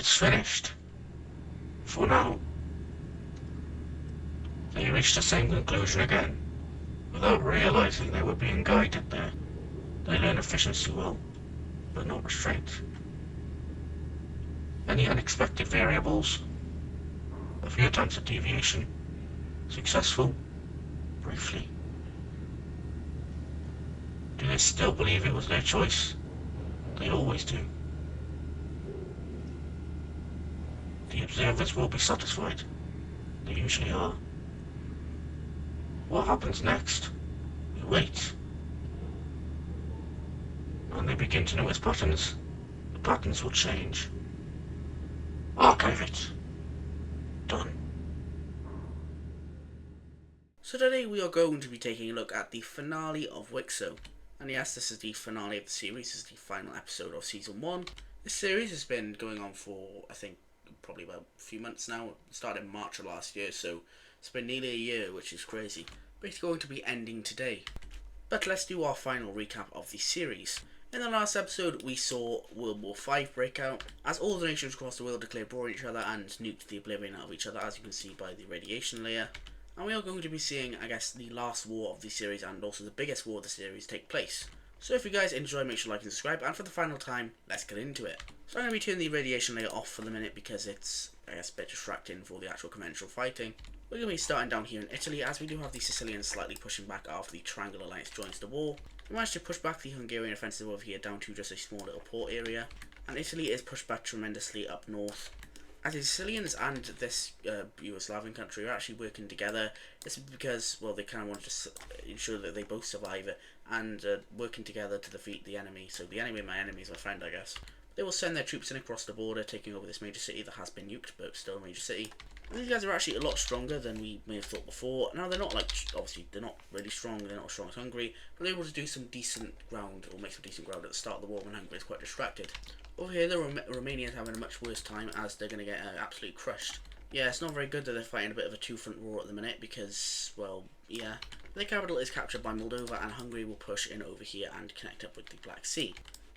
It's finished. For now. They reached the same conclusion again, without realizing they were being guided there. They learn efficiency well, but no restraint. Any unexpected variables? A few attempts at deviation. Successful? Briefly. Do they still believe it was their choice? They always do. The observers will be satisfied. They usually are. What happens next? We wait. When they begin to notice patterns, the patterns will change. Archive it. Done. So today we are going to be taking a look at the finale of Wixo. And yes, this is the finale of the series. This is the final episode of Season 1. This series has been going on for, I think, probably about a few months now. It started in March of last year, so it's been nearly a year, which is crazy. But it's going to be ending today. But let's do our final recap of the series. In the last episode, we saw World War V break out, as all the nations across the world declared war on each other and nuked the oblivion out of each other, as you can see by the radiation layer. And we are going to be seeing, I guess, the last war of the series and also the biggest war of the series take place. So if you guys enjoy, make sure to like and subscribe, and for the final time, let's get into it. So I'm going to be turning the radiation layer off for the minute because it's, I guess, a bit distracting for the actual conventional fighting. We're going to be starting down here in Italy, as we do have the Sicilians slightly pushing back after the Triangle Alliance joins the war. We managed to push back the Hungarian offensive over here down to just a small little port area, and Italy is pushed back tremendously up north. As the Sicilians and this Yugoslavian country are actually working together, it's because, well, they kind of want to ensure that they both survive and working together to defeat the enemy. So the enemy, my enemy, is my friend, I guess. They will send their troops in across the border, taking over this major city that has been nuked, but still a major city. And these guys are actually a lot stronger than we may have thought before. Now, they're not, like, obviously, they're not really strong, they're not as strong as Hungary, but they're able to do some decent ground, or make some decent ground at the start of the war when Hungary is quite distracted. Over here, the Romanians having a much worse time, as they're going to get absolutely crushed. Yeah, it's not very good that they're fighting a bit of a two-front war at the minute, because, well, yeah. Their capital is captured by Moldova, and Hungary will push in over here and connect up with the Black Sea.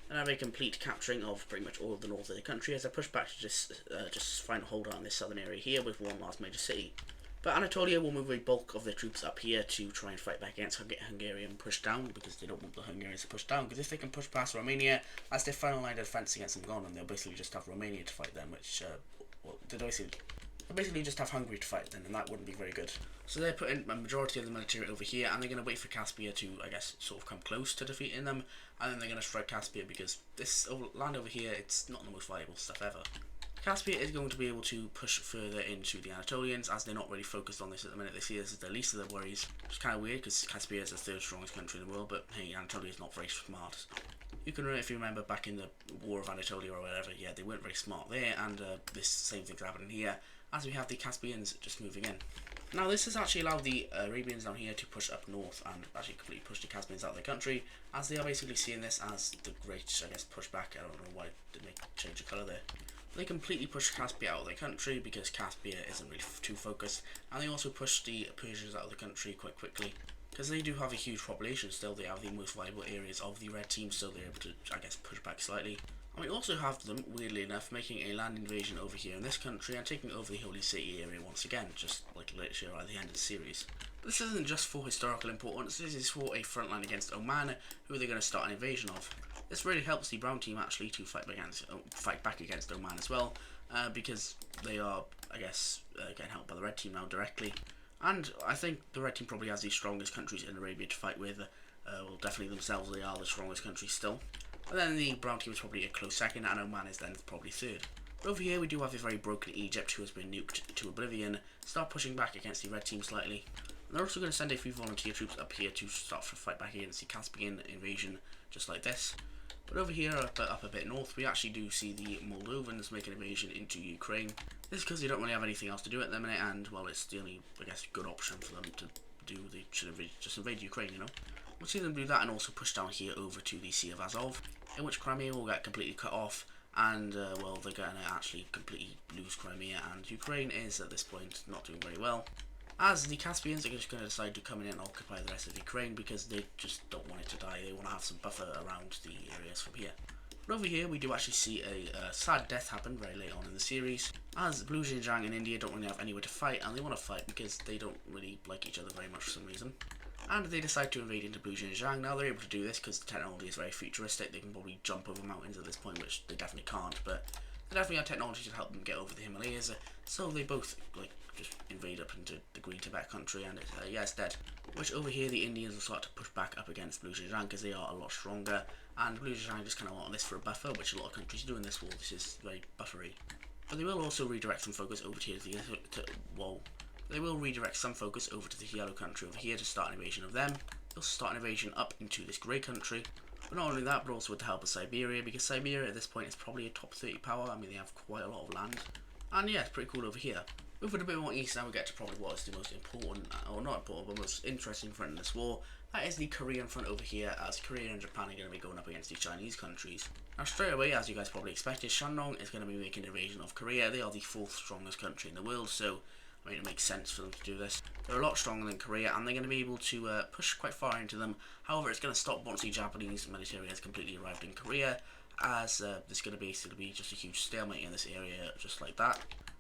And have a complete capturing of pretty much all of the north of the country, as I push back to just find a hold on this southern area here with one last major city. But Anatolia will move a bulk of their troops up here to try and fight back against Hungarian push down, because they don't want the Hungarians to push down, because if they can push past Romania, that's their final line of defence against them gone, and they'll basically just have Romania to fight them, which, well, they'll basically just have Hungary to fight them, and that wouldn't be very good. So they're putting a majority of the military over here, and they're going to wait for Caspia to, I guess, sort of come close to defeating them, and then they're going to strike Caspia, because this land over here, it's not the most valuable stuff ever. Caspia is going to be able to push further into the Anatolians, as they're not really focused on this at the minute. They see this as the least of their worries, which is kind of weird, because Caspia is the third strongest country in the world, but hey, Anatolia is not very smart. You can, if you remember back in the War of Anatolia or whatever, yeah, they weren't very smart there, and this same thing's happening here, as we have the Caspians just moving in. Now, this has actually allowed the Arabians down here to push up north and actually completely push the Caspians out of their country, as they are basically seeing this as the great, I guess, pushback. I don't know why did they change the colour there. But they completely push Caspia out of their country because Caspia isn't really too focused, and they also push the Persians out of the country quite quickly. Because they do have a huge population still, they have the most viable areas of the red team, so they're able to, I guess, push back slightly. And we also have them, weirdly enough, making a land invasion over here in this country and taking over the Holy City area once again, just like literally at the end of the series. But this isn't just for historical importance, this is for a frontline against Oman, who they're going to start an invasion of. This really helps the brown team actually to fight back against Oman as well, because they are, I guess, getting helped by the red team now directly. And I think the red team probably has the strongest countries in Arabia to fight with. Well, definitely themselves, they are the strongest countries still. And then the brown team is probably a close second, and Oman is then probably third. But over here we do have a very broken Egypt, who has been nuked to oblivion, start pushing back against the red team slightly. And they're also going to send a few volunteer troops up here to start to fight back against the Caspian invasion, just like this. But over here, up a bit north, we actually do see the Moldovans make an invasion into Ukraine. This is because they don't really have anything else to do at the minute, and, well, it's the only, I guess, good option for them to do. They should just invade Ukraine, you know. We'll see them do that and also push down here over to the Sea of Azov, in which Crimea will get completely cut off, and, well, they're going to actually completely lose Crimea, and Ukraine is, at this point, not doing very well. As the Caspians are just going to decide to come in and occupy the rest of Ukraine because they just don't want it to die. They want to have some buffer around the areas from here. But over here we do actually see a sad death happen very late on in the series, as Blue Xinjiang and India don't really have anywhere to fight, and they want to fight because they don't really like each other very much for some reason. And they decide to invade into Blue Xinjiang. Now they're able to do this because the technology is very futuristic. They can probably jump over mountains at this point, which they definitely can't, but they definitely have technology to help them get over the Himalayas, so they both just invade up into the Green Tibet country, and it's dead. Which over here the Indians will start to push back up against Blue Xinjiang because they are a lot stronger, and Blue Xinjiang just kind of want this for a buffer, which a lot of countries do in this war. This is very buffery. But they will also redirect some focus over to the They will redirect some focus over to the yellow country over here to start an invasion of them. They'll start an invasion up into this grey country. But not only that, but also with the help of Siberia, because Siberia at this point is probably a top 30 power. I mean, they have quite a lot of land. And yeah, it's pretty cool over here. Moving a bit more east, now we get to probably what is the most important, or not important, but most interesting front in this war. That is the Korean front over here, as Korea and Japan are going to be going up against the Chinese countries. Now straight away, as you guys probably expected, Shandong is going to be making an invasion of Korea. They are the 4th strongest country in the world, so I mean, it makes sense for them to do this. They're a lot stronger than Korea, and they're going to be able to push quite far into them. However, it's going to stop once the Japanese military has completely arrived in Korea, as there's going to basically be just a huge stalemate in this area, just like that.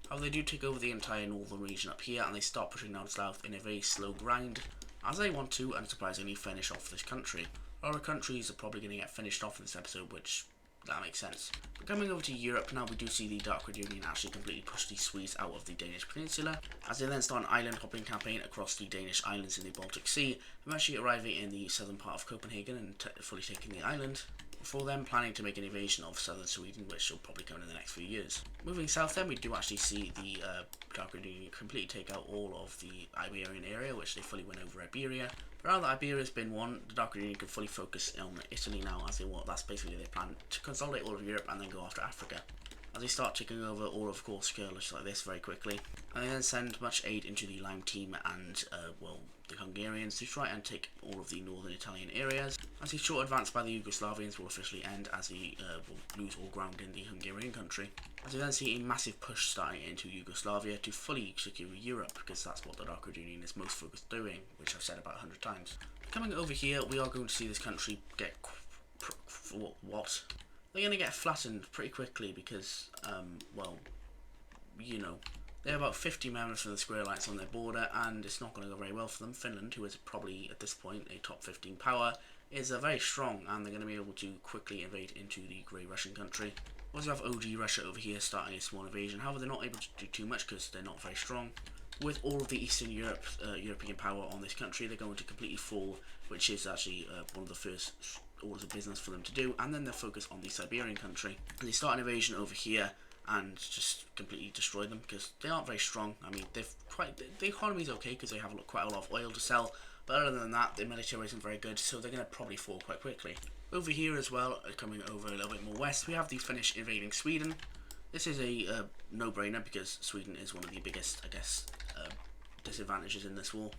However, they do take over the entire northern region up here, and they start pushing down south in a very slow grind, as they want to, unsurprisingly, finish off this country. A lot of countries are probably going to get finished off in this episode, which that makes sense. But coming over to Europe now, we do see the Dark Red Union actually completely push the Swedes out of the Danish peninsula, as they then start an island hopping campaign across the Danish islands in the Baltic Sea, eventually arriving in the southern part of Copenhagen and fully taking the island, before then planning to make an invasion of southern Sweden, which will probably come in the next few years. Moving south then, we do actually see the Dark Red Union completely take out all of the Iberian area, which they fully win over Iberia. But now that Iberia has been won, the Dark Red Union can fully focus on Italy now, as they want. That's basically their plan, to consolidate all of Europe and then go after Africa, as they start taking over all of skirmish like this very quickly. And they then send much aid into the Lime team and, the Hungarians to try and take all of the northern Italian areas, as the short advance by the Yugoslavians will officially end, as they will lose all ground in the Hungarian country. As we then see a massive push starting into Yugoslavia to fully secure Europe, because that's what the Dark Red Union is most focused doing, which I've said about 100 times. Coming over here, we are going to see this country get what? They're going to get flattened pretty quickly because, they have about 50 members from the Square Alliance on their border, and it's not going to go very well for them. Finland, who is probably at this point a top 15 power, is very strong, and they're going to be able to quickly invade into the Grey Russian country. We also have OG Russia over here starting a small invasion. However, they're not able to do too much because they're not very strong. With all of the Eastern European power on this country, they're going to completely fall, which is actually one of the first orders of business for them to do, and then they'll focus on the Siberian country. And they start an invasion over here and just completely destroy them because they aren't very strong. I mean, the economy is okay because they have quite a lot of oil to sell, but other than that, the military isn't very good, so they're going to probably fall quite quickly. Over here as well, coming over a little bit more west, we have the Finnish invading Sweden. This is a no-brainer because Sweden is one of the biggest, I guess, disadvantages in this war.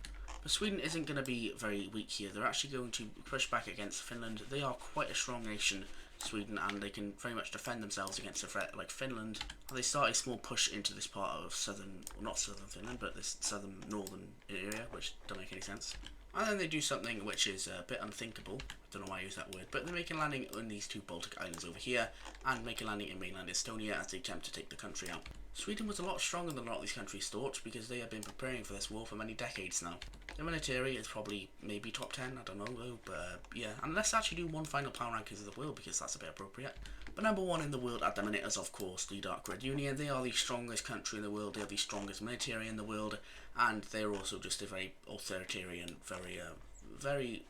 But Sweden isn't going to be very weak here. They're actually going to push back against Finland. They are quite a strong nation, Sweden, and they can very much defend themselves against a threat like Finland. And they start a small push into this part of not southern Finland, but this northern area, which don't make any sense. And then they do something which is a bit unthinkable. I don't know why I use that word, but they make a landing on these two Baltic islands over here, and make a landing in mainland Estonia as they attempt to take the country out. Sweden was a lot stronger than a lot of these countries thought, because they have been preparing for this war for many decades now. The military is probably maybe top 10, I don't know though, but yeah. And let's actually do one final power rankings of the world, because that's a bit appropriate. But number one in the world at the minute is, of course, the Dark Red Union. They are the strongest country in the world, they are the strongest military in the world, and they're also just a very authoritarian, very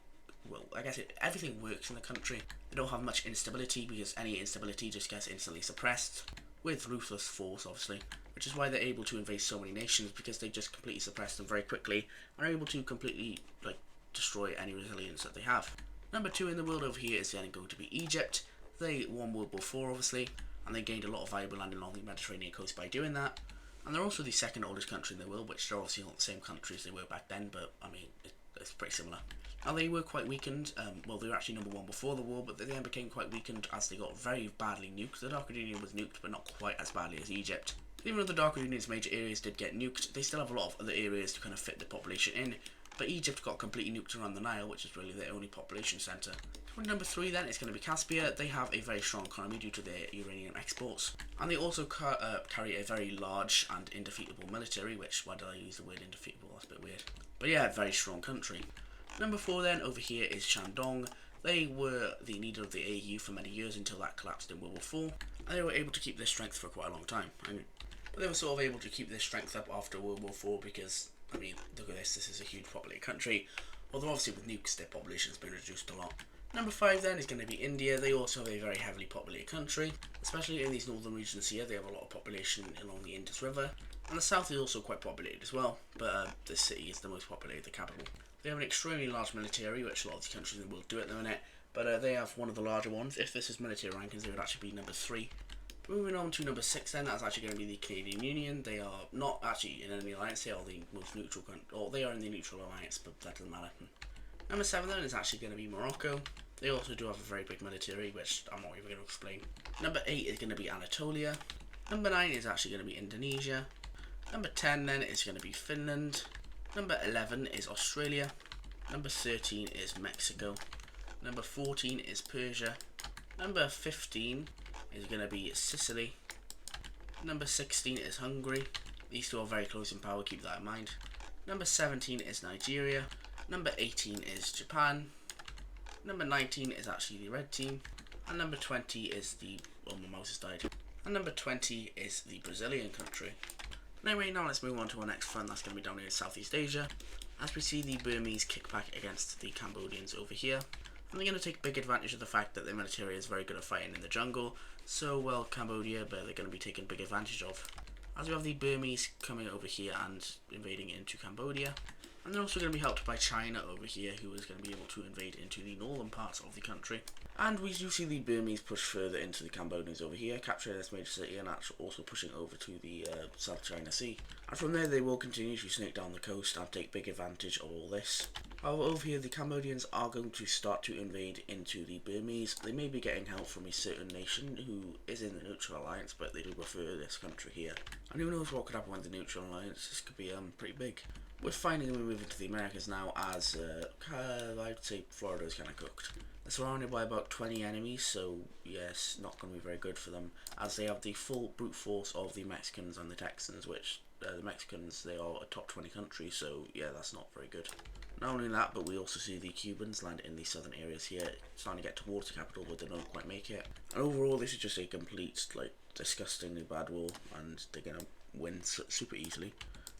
well, I guess everything works in the country. They don't have much instability, because any instability just gets instantly suppressed, with ruthless force, obviously, which is why they're able to invade so many nations, because they just completely suppress them very quickly, and are able to completely, destroy any resilience that they have. Number two in the world over here is then going to be Egypt. They won World War IV, obviously, and they gained a lot of valuable land along the Mediterranean coast by doing that. And they're also the second oldest country in the world, which they're obviously not the same country as they were back then, but, I mean, it's pretty similar. Now, they were quite weakened. They were actually number one before the war, but they then became quite weakened as they got very badly nuked. The Dark Red Union was nuked, but not quite as badly as Egypt. Even though the Dark Red Union's major areas did get nuked, they still have a lot of other areas to kind of fit the population in, But Egypt got completely nuked around the Nile, which is really their only population centre. Number 3 then is going to be Caspia. They have a very strong economy due to their uranium exports, and they also carry a very large and indefeatable military, which, why did I use the word indefeatable? That's a bit weird. But yeah, very strong country. Number 4 then over here is Shandong. They were the leader of the AU for many years until that collapsed in World War IV, and they were able to keep their strength for quite a long time. But they were sort of able to keep their strength up after World War IV because, I mean, look at this is a huge populated country, although obviously with nukes their population has been reduced a lot. Number 5 then is going to be India. They also have a very heavily populated country, especially in these northern regions here. They have a lot of population along the Indus River, and the south is also quite populated as well, but this city is the most populated, the capital. They have an extremely large military, which a lot of the countries in the world do at the minute, but they have one of the larger ones. If this is military rankings, they would actually be number 3. Moving on to number 6 then, that's actually going to be the Canadian Union. They are not actually in any alliance, they are the most neutral country, or they are in the neutral alliance, but that doesn't matter. Number 7 then is actually going to be Morocco. They also do have a very big military, which I'm not even going to explain. Number 8 is going to be Anatolia. Number 9 is actually going to be Indonesia. Number 10 then is going to be Finland. Number 11 is Australia. Number 13 is Mexico. Number 14 is Persia. Number 15 is going to be Sicily. Number 16 is Hungary. These two are very close in power, keep that in mind. Number 17 is Nigeria. Number 18 is Japan. Number 19 is actually the red team. And number 20 is the... oh, my mouse has died. And number 20 is the Brazilian country. Anyway, now let's move on to our next front. That's going to be down here in Southeast Asia. As we see the Burmese kick back against the Cambodians over here. And they're going to take big advantage of the fact that their military is very good at fighting in the jungle. So, well, Cambodia, but they're going to be taken big advantage of. As we have the Burmese coming over here and invading into Cambodia. And they're also going to be helped by China over here, who is going to be able to invade into the northern parts of the country. And we do see the Burmese push further into the Cambodians over here, capturing this major city and also pushing over to the South China Sea. And from there they will continue to snake down the coast and take big advantage of all this. However, over here the Cambodians are going to start to invade into the Burmese. They may be getting help from a certain nation who is in the neutral alliance, but they do prefer this country here. And who knows what could happen with the neutral alliance. This could be pretty big. We're finally moving to the Americas now, as I'd say Florida is kind of cooked. They're surrounded by about 20 enemies, so yes, not going to be very good for them, as they have the full brute force of the Mexicans and the Texans, which the Mexicans, they are a top 20 country, so yeah, that's not very good. Not only that, but we also see the Cubans land in the southern areas here, starting to get towards the capital, but they don't quite make it. And overall, this is just a complete, disgustingly bad war, and they're going to win super easily.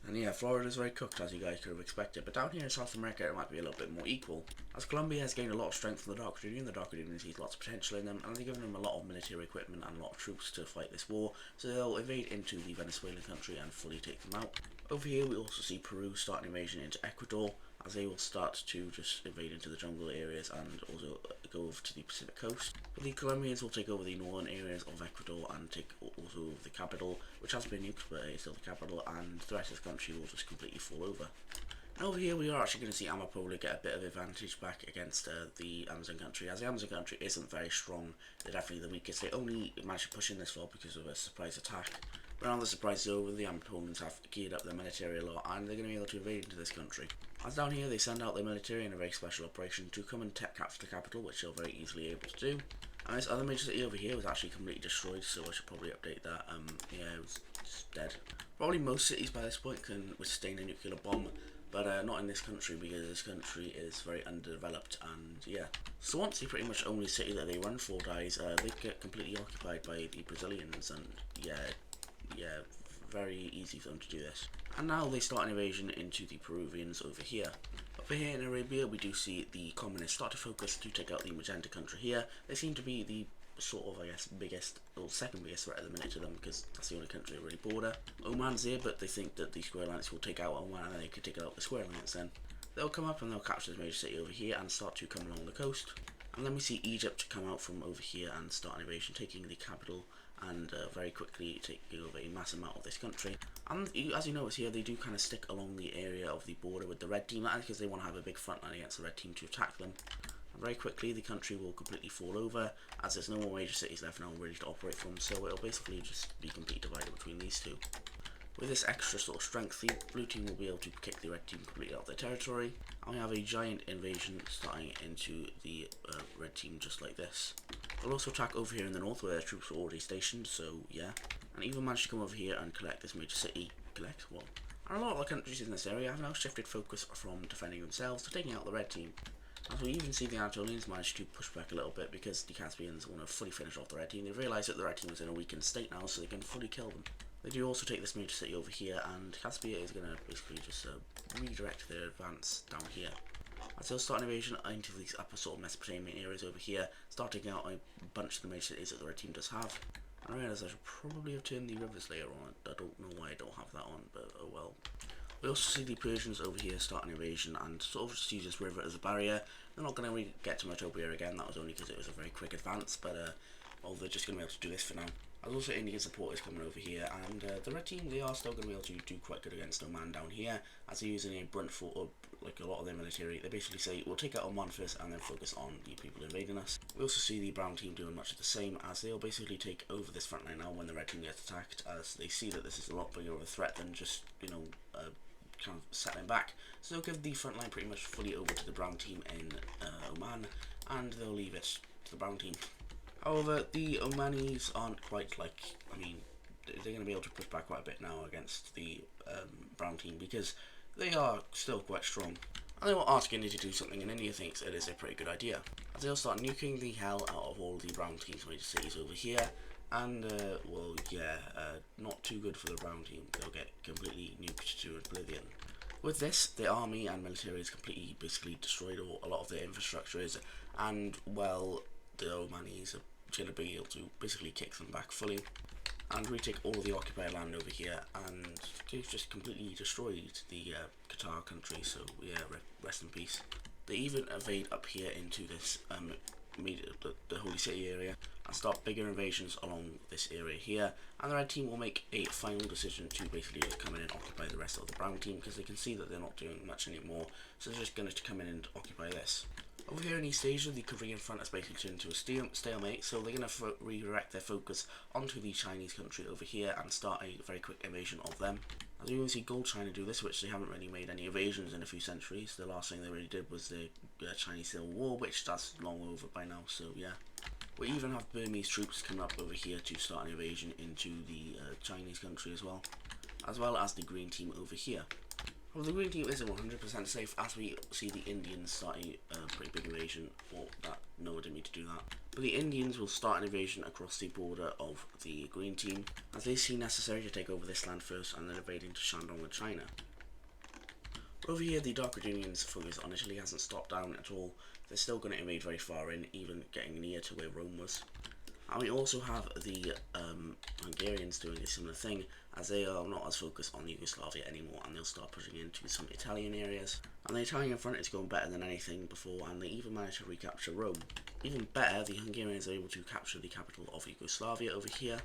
And yeah, Florida is very cooked, as you guys could have expected, but down here in South America it might be a little bit more equal, as Colombia has gained a lot of strength from the Dark Union. The Dark Union sees lots of potential in them, and they're giving them a lot of military equipment and a lot of troops to fight this war, so they'll invade into the Venezuelan country and fully take them out. Over here we also see Peru start an invasion into Ecuador, as they will start to just invade into the jungle areas and also go over to the Pacific coast. But the Colombians will take over the northern areas of Ecuador and take also the capital, which has been nuked, but it's still the capital, and the rest of the country will just completely fall over. And over here we are actually going to see Amapola get a bit of advantage back against the Amazon country, as the Amazon country isn't very strong. They're definitely the weakest. They only managed to push in this far because of a surprise attack. But now the surprise is over, the Amazonians have geared up their military a lot, and they're going to be able to invade into this country. As down here they send out their military in a very special operation to come and capture the capital, which they're very easily able to do. And this other major city over here was actually completely destroyed, so I should probably update that. Yeah, it was just dead. Probably most cities by this point can withstand a nuclear bomb, but not in this country, because this country is very underdeveloped, and yeah. So once the pretty much only city that they run for dies, they get completely occupied by the Brazilians, and yeah, very easy for them to do this. And now they start an invasion into the Peruvians over here. Over here in Arabia, we do see the communists start to focus to take out the Magenta country here. They seem to be the sort of, I guess, biggest, or second biggest threat at the minute to them, because that's the only country they really border. Oman's here, but they think that the Square Alliance will take out Oman, and they could take out the Square Alliance then. They'll come up and they'll capture this major city over here and start to come along the coast. And then we see Egypt come out from over here and start an invasion, taking the capital, and very quickly taking over a massive amount of this country. And as you notice here, they do kind of stick along the area of the border with the red team, that is because they want to have a big front line against the red team to attack them. And very quickly the country will completely fall over, as there's no more major cities left now really to operate from, so it'll basically just be completely divided between these two. With this extra sort of strength, the blue team will be able to kick the red team completely out of their territory, and we have a giant invasion starting into the red team just like this. They'll also attack over here in the north where their troops are already stationed, so yeah. And even managed to come over here and collect this major city. Collect? What? And a lot of the countries in this area have now shifted focus from defending themselves to taking out the red team. As we even see the Anatolians manage to push back a little bit because the Caspians want to fully finish off the red team. They realise that the red team is in a weakened state now, so they can fully kill them. They do also take this major city over here, and Caspia is going to basically just redirect their advance down here. As they'll start an invasion into these upper sort of Mesopotamian areas over here, start taking out a bunch of the major cities that the red team does have. And I realise I should probably have turned the rivers layer on. I don't know why I don't have that on, but oh well. We also see the Persians over here start an invasion and sort of just use this river as a barrier. They're not going to really get to Metopia again, that was only because it was a very quick advance, but well, they're just going to be able to do this for now. There's also Indian supporters coming over here, and the red team, they are still going to be able to do quite good against Oman down here, as they're using a brunt force, or like a lot of their military. They basically say, we'll take out Oman first and then focus on the people invading us. We also see the brown team doing much of the same, as they'll basically take over this front line now when the red team gets attacked, as they see that this is a lot bigger of a threat than just, you know, kind of settling back. So they'll give the front line pretty much fully over to the brown team in Oman, and they'll leave it to the brown team. However, the Omanis aren't quite like, I mean, they're going to be able to push back quite a bit now against the brown team because they are still quite strong. And they will ask India to do something, and India thinks it is a pretty good idea. As they'll start nuking the hell out of all the brown team's major cities over here, and, well, yeah, not too good for the brown team. They'll get completely nuked to oblivion. With this, the army and military is completely, basically destroyed, or a lot of their infrastructure is, and, well, the Omanis are going to be able to basically kick them back fully and retake all of the occupied land over here, and they've just completely destroyed the Qatar country, so yeah, rest in peace. They even invade up here into this the Holy City area and start bigger invasions along this area here, and the red team will make a final decision to basically just come in and occupy the rest of the brown team because they can see that they're not doing much anymore, so they're just going to come in and occupy this. Over here in East Asia, the Korean front has basically turned into a stalemate, so they're going to redirect their focus onto the Chinese country over here and start a very quick invasion of them. As you can see, Gold China do this, which they haven't really made any invasions in a few centuries. The last thing they really did was the Chinese Civil War, which that's long over by now, so yeah. We even have Burmese troops coming up over here to start an invasion into the Chinese country as well as the green team over here. Well, the green team isn't 100% safe, as we see the Indians starting a pretty big invasion. Well, no, I didn't mean to do that. But the Indians will start an invasion across the border of the green team, as they see necessary to take over this land first and then invading to Shandong with China. Over here, the Dark Redunians' focus on Italy hasn't stopped down at all. They're still going to invade very far in, even getting near to where Rome was. And we also have the Hungarians doing a similar thing, as they are not as focused on Yugoslavia anymore, and they'll start pushing into some Italian areas. And the Italian front is going better than anything before, and they even managed to recapture Rome. Even better, the Hungarians are able to capture the capital of Yugoslavia over here,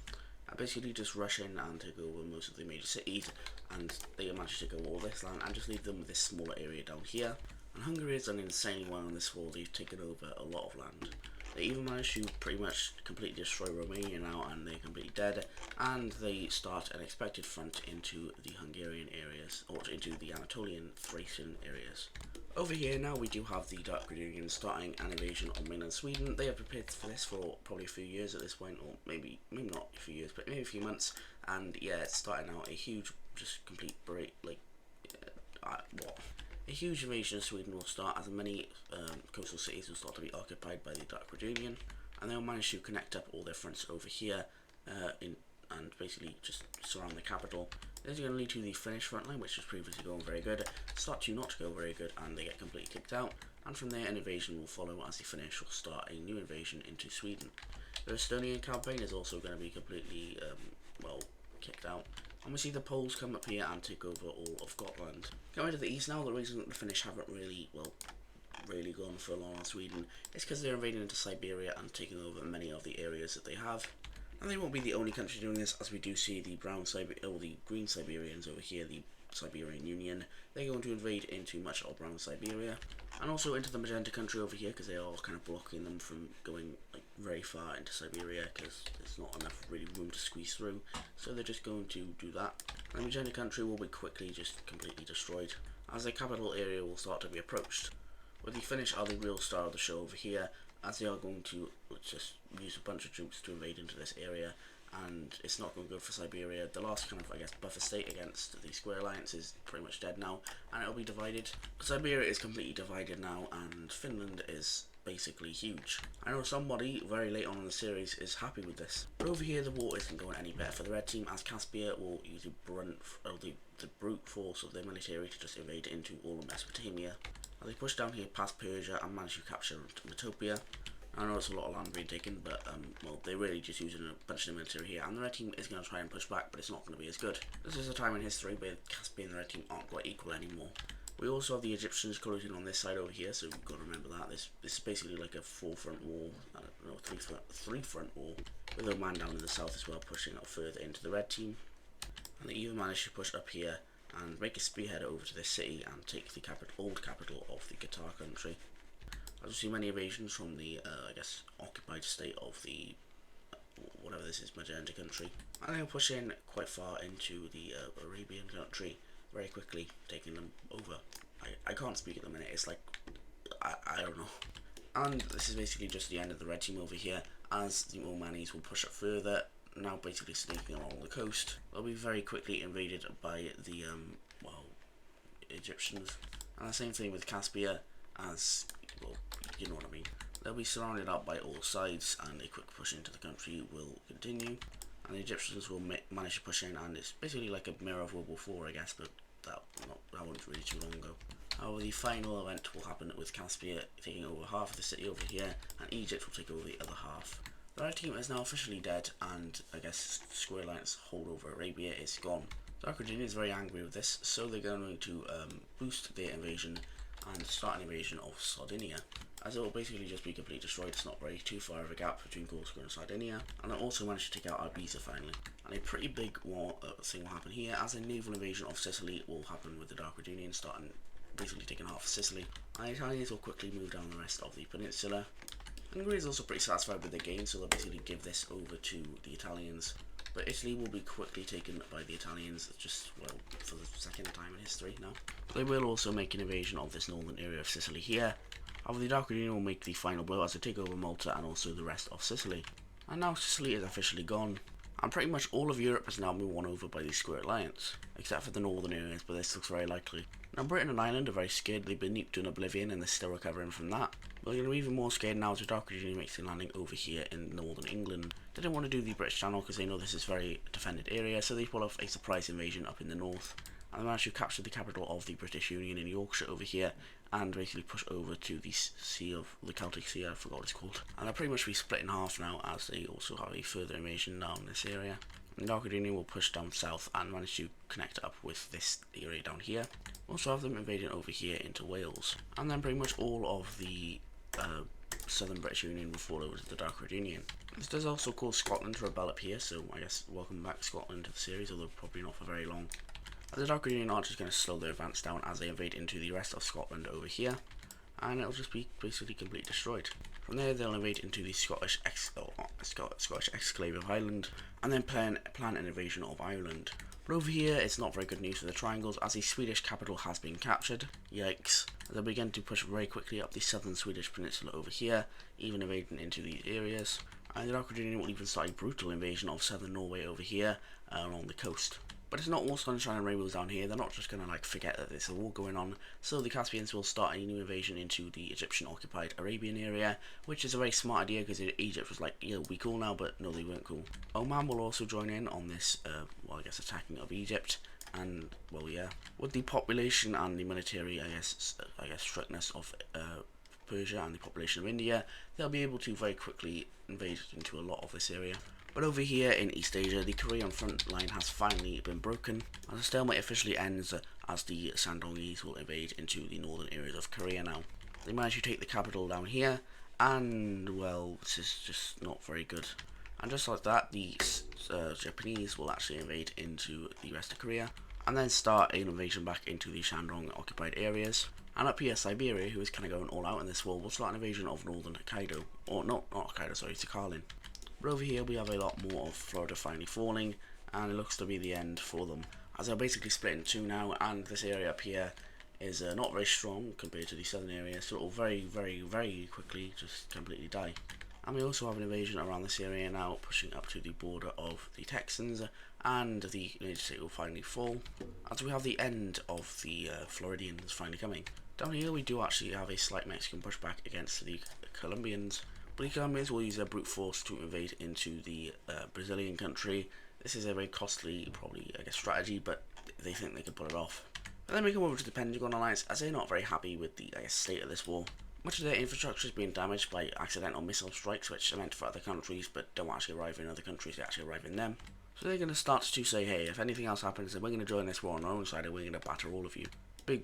and basically just rush in and take over most of the major cities, and they managed to take over all this land and just leave them with this smaller area down here. And Hungary has done insanely well on this war. They've taken over a lot of land. They even managed to pretty much completely destroy Romania now, and they're completely dead, and they start an expected front into the Hungarian areas, or into the Anatolian Thracian areas. Over here now we do have the Dark Redunians starting an invasion on mainland Sweden. They have prepared for this for probably a few years at this point, or maybe not a few years, but maybe a few months, and yeah, it's starting out a huge, just complete break, like, a huge invasion of Sweden will start, as many coastal cities will start to be occupied by the Dark Redunian, and they'll manage to connect up all their fronts over here and basically just surround the capital. This is going to lead to the Finnish front line, which was previously going very good, start to not go very good, and they get completely kicked out. And from there, an invasion will follow, as the Finnish will start a new invasion into Sweden. The Estonian campaign is also going to be completely, well, kicked out. And we see the Poles come up here and take over all of Gotland. Going to the east now, the reason that the Finnish haven't really gone full on Sweden is because they're invading into Siberia and taking over many of the areas that they have. And they won't be the only country doing this, as we do see the the green Siberians over here, the Siberian Union. They're going to invade into much of brown Siberia, and also into the magenta country over here, because they are kind of blocking them from going like very far into Siberia, because there's not enough really room to squeeze through. So they're just going to do that. And the magenta country will be quickly just completely destroyed, as the capital area will start to be approached. But the Finnish are the real star of the show over here, as they are going to just use a bunch of troops to invade into this area, and it's not going to go for Siberia. The last kind of, I guess, buffer state against the Square Alliance is pretty much dead now, and it'll be divided. Siberia is completely divided now, and Finland is basically huge. I know somebody very late on in the series is happy with this, but over here the war isn't going any better for the red team, as Caspia will use the brute force of their military to just invade into all of Mesopotamia. They push down here past Persia and manage to capture Metopia. I know it's a lot of land being taken, but well, they're really just using a bunch of the military here, and the red team is going to try and push back, but it's not going to be as good. This is a time in history where Caspia and the red team aren't quite equal anymore. We also have the Egyptians closing on this side over here, so we've got to remember that. This is basically like a four-front war, three-front war, with Oman down in the south as well, pushing up further into the red team. And they even managed to push up here and make a spearhead over to this city and take the old capital of the Qatar country. As we see many invasions from the, I guess, occupied state of the, whatever this is, magenta country. And they'll push in quite far into the Arabian country very quickly, taking them over. I can't speak at the minute, it's like, I don't know. And this is basically just the end of the red team over here, as the Omanis will push up further, now basically sneaking along the coast. They'll be very quickly invaded by the, well, Egyptians. And the same thing with Caspia, as, well, you know what I mean. They'll be surrounded out by all sides, and a quick push into the country will continue. And the Egyptians will manage to push in, and it's basically like a mirror of World War IV, I guess, but that wasn't really too long ago. However, the final event will happen with Caspia taking over half of the city over here, and Egypt will take over the other half. The red team is now officially dead, and I guess Square Alliance hold over Arabia is gone. Dark Virginia is very angry with this, so they're going to boost their invasion and start an invasion of Sardinia, as it will basically just be completely destroyed. It's not very too far of a gap between Corsica and Sardinia, and they'll also manage to take out Ibiza finally. And a pretty big thing will happen here, as a naval invasion of Sicily will happen with the Dark Virginians starting basically taking half of Sicily. And the Italians will quickly move down the rest of the peninsula. Hungary is also pretty satisfied with their gain, so they'll basically give this over to the Italians. But Italy will be quickly taken by the Italians, just, well, for the second time in history now. But they will also make an invasion of this northern area of Sicily here. However, the Dark Union will make the final blow as they take over Malta and also the rest of Sicily. And now Sicily is officially gone, and pretty much all of Europe has now been won over by the Square Alliance, except for the northern areas, but this looks very likely. Now Britain and Ireland are very scared. They've been nuked in oblivion and they're still recovering from that. But they're going to be even more scared now as the Dark Union makes a landing over here in northern England. They didn't want to do the British Channel because they know this is a very defended area, so they pull off a surprise invasion up in the north. And they managed to capture the capital of the British Union in Yorkshire over here, and basically push over to the Celtic Sea, I forgot what it's called. And they'll pretty much be split in half now, as they also have a further invasion down this area. And Dark Union will push down south and manage to connect up with this area down here. Also have them invading over here into Wales. And then pretty much all of the Southern British Union will fall over to the Dark Union. This does also cause Scotland to rebel up here, so I guess welcome back Scotland to the series, although probably not for very long. The Dark Union are just going to slow their advance down as they invade into the rest of Scotland over here, and it'll just be basically completely destroyed. From there they'll invade into the Scottish exclave of Ireland, and then plan an invasion of Ireland. But over here it's not very good news for the Triangles, as the Swedish capital has been captured. Yikes. They'll begin to push very quickly up the southern Swedish peninsula over here, even invading into these areas. And the Dark Union will even start a brutal invasion of southern Norway over here along the coast. But it's not all sunshine and rainbows down here. They're not just going to like forget that there's a war going on. So the Caspians will start a new invasion into the Egyptian occupied Arabian area, which is a very smart idea because Egypt was like, yeah, we cool now, but no, they weren't cool. Oman will also join in on this, well, I guess attacking of Egypt. And well, yeah, with the population and the military, I guess strictness of Persia and the population of India, they'll be able to very quickly invade into a lot of this area. But over here in East Asia, the Korean front line has finally been broken, and the stalemate officially ends as the Shandongis will invade into the northern areas of Korea now. They manage to take the capital down here, and well, this is just not very good. And just like that, the Japanese will actually invade into the rest of Korea, and then start an invasion back into the Shandong occupied areas. And up here, Siberia, who is kind of going all out in this war, will start an invasion of northern Hokkaido, or not Hokkaido, sorry, Sakhalin. But over here we have a lot more of Florida finally falling, and it looks to be the end for them, as they're basically split in two now, and this area up here is not very strong compared to the southern area, so it will very quickly just completely die. And we also have an invasion around this area now, pushing up to the border of the Texans, and the United States will finally fall, as we have the end of the Floridians finally coming. Down here we do actually have a slight Mexican pushback against the Colombians, but the Colombians will use their brute force to invade into the Brazilian country. This is a very costly, probably, I guess, strategy, but they think they can pull it off. And then we come over to the Pentagon Alliance, as they're not very happy with the, I guess, state of this war. Much of their infrastructure is being damaged by accidental missile strikes, which are meant for other countries, but don't actually arrive in other countries, they actually arrive in them. So they're going to start to say, hey, if anything else happens, then we're going to join this war on our own side, and we're going to batter all of you. They're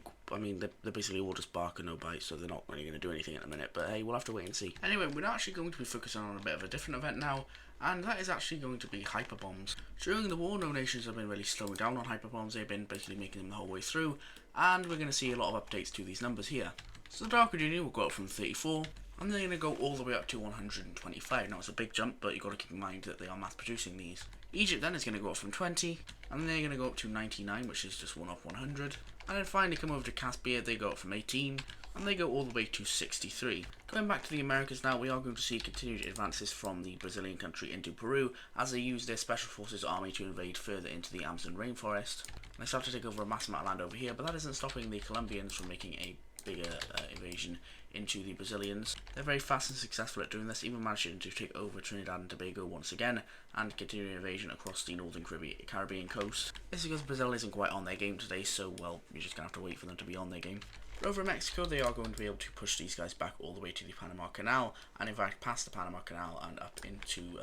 basically all just bark and no bite, so they're not really going to do anything at the minute, but hey, we'll have to wait and see. Anyway, we're actually going to be focusing on a bit of a different event now, and that is actually going to be hyperbombs. During the war, no nations have been really slowing down on hyperbombs, they've been basically making them the whole way through, and we're going to see a lot of updates to these numbers here. So the Dark Union will go up from 34, and they're going to go all the way up to 125. Now it's a big jump, but you've got to keep in mind that they are mass producing these. Egypt then is going to go up from 20, and then they're going to go up to 99, which is just 1 off 100. And then finally come over to Caspia, they go up from 18, and they go all the way to 63. Going back to the Americas now, we are going to see continued advances from the Brazilian country into Peru, as they use their Special Forces army to invade further into the Amazon rainforest. And they start to take over a massive amount of land over here, but that isn't stopping the Colombians from making a bigger invasion into the Brazilians. They're very fast and successful at doing this, even managing to take over Trinidad and Tobago once again, and continue invasion across the northern Caribbean coast. This is because Brazil isn't quite on their game today, so well, you're just going to have to wait for them to be on their game. But over in Mexico, they are going to be able to push these guys back all the way to the Panama Canal, and in fact past the Panama Canal and up into,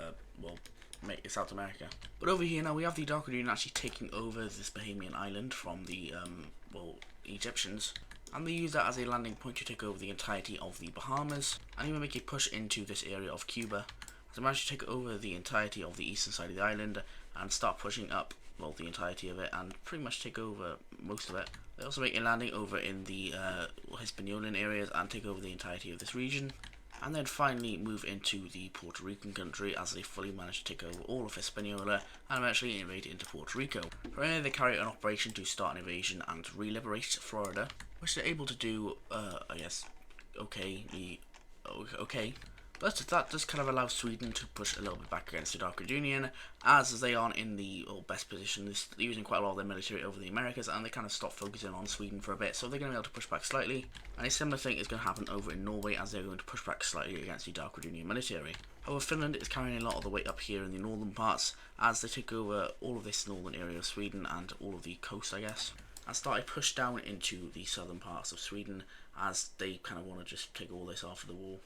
South America. But over here now, we have the Dark Union actually taking over this Bahamian island from the, Egyptians. And they use that as a landing point to take over the entirety of the Bahamas, and even make a push into this area of Cuba. So they manage to take over the entirety of the eastern side of the island, and start pushing up, the entirety of it, and pretty much take over most of it. They also make a landing over in the Hispaniolan areas, and take over the entirety of this region. And then finally move into the Puerto Rican country, as they fully manage to take over all of Hispaniola and eventually invade into Puerto Rico. From here they carry out an operation to start an invasion and re-liberate Florida, which they're able to do, okay. But that does kind of allow Sweden to push a little bit back against the Dark Union, as they aren't in the best position. They're using quite a lot of their military over the Americas, and they kind of stop focusing on Sweden for a bit, so they're going to be able to push back slightly. And a similar thing is going to happen over in Norway, as they're going to push back slightly against the Dark Union military. However, Finland is carrying a lot of the weight up here in the northern parts, as they take over all of this northern area of Sweden and all of the coast, I guess, and start a push down into the southern parts of Sweden, as they kind of want to just take all this after the war.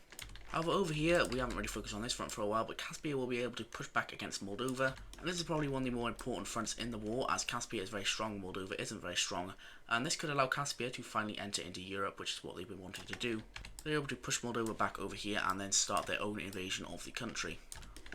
However, over here, we haven't really focused on this front for a while, but Caspia will be able to push back against Moldova. And this is probably one of the more important fronts in the war, as Caspia is very strong, Moldova isn't very strong. And this could allow Caspia to finally enter into Europe, which is what they've been wanting to do. They're able to push Moldova back over here and then start their own invasion of the country.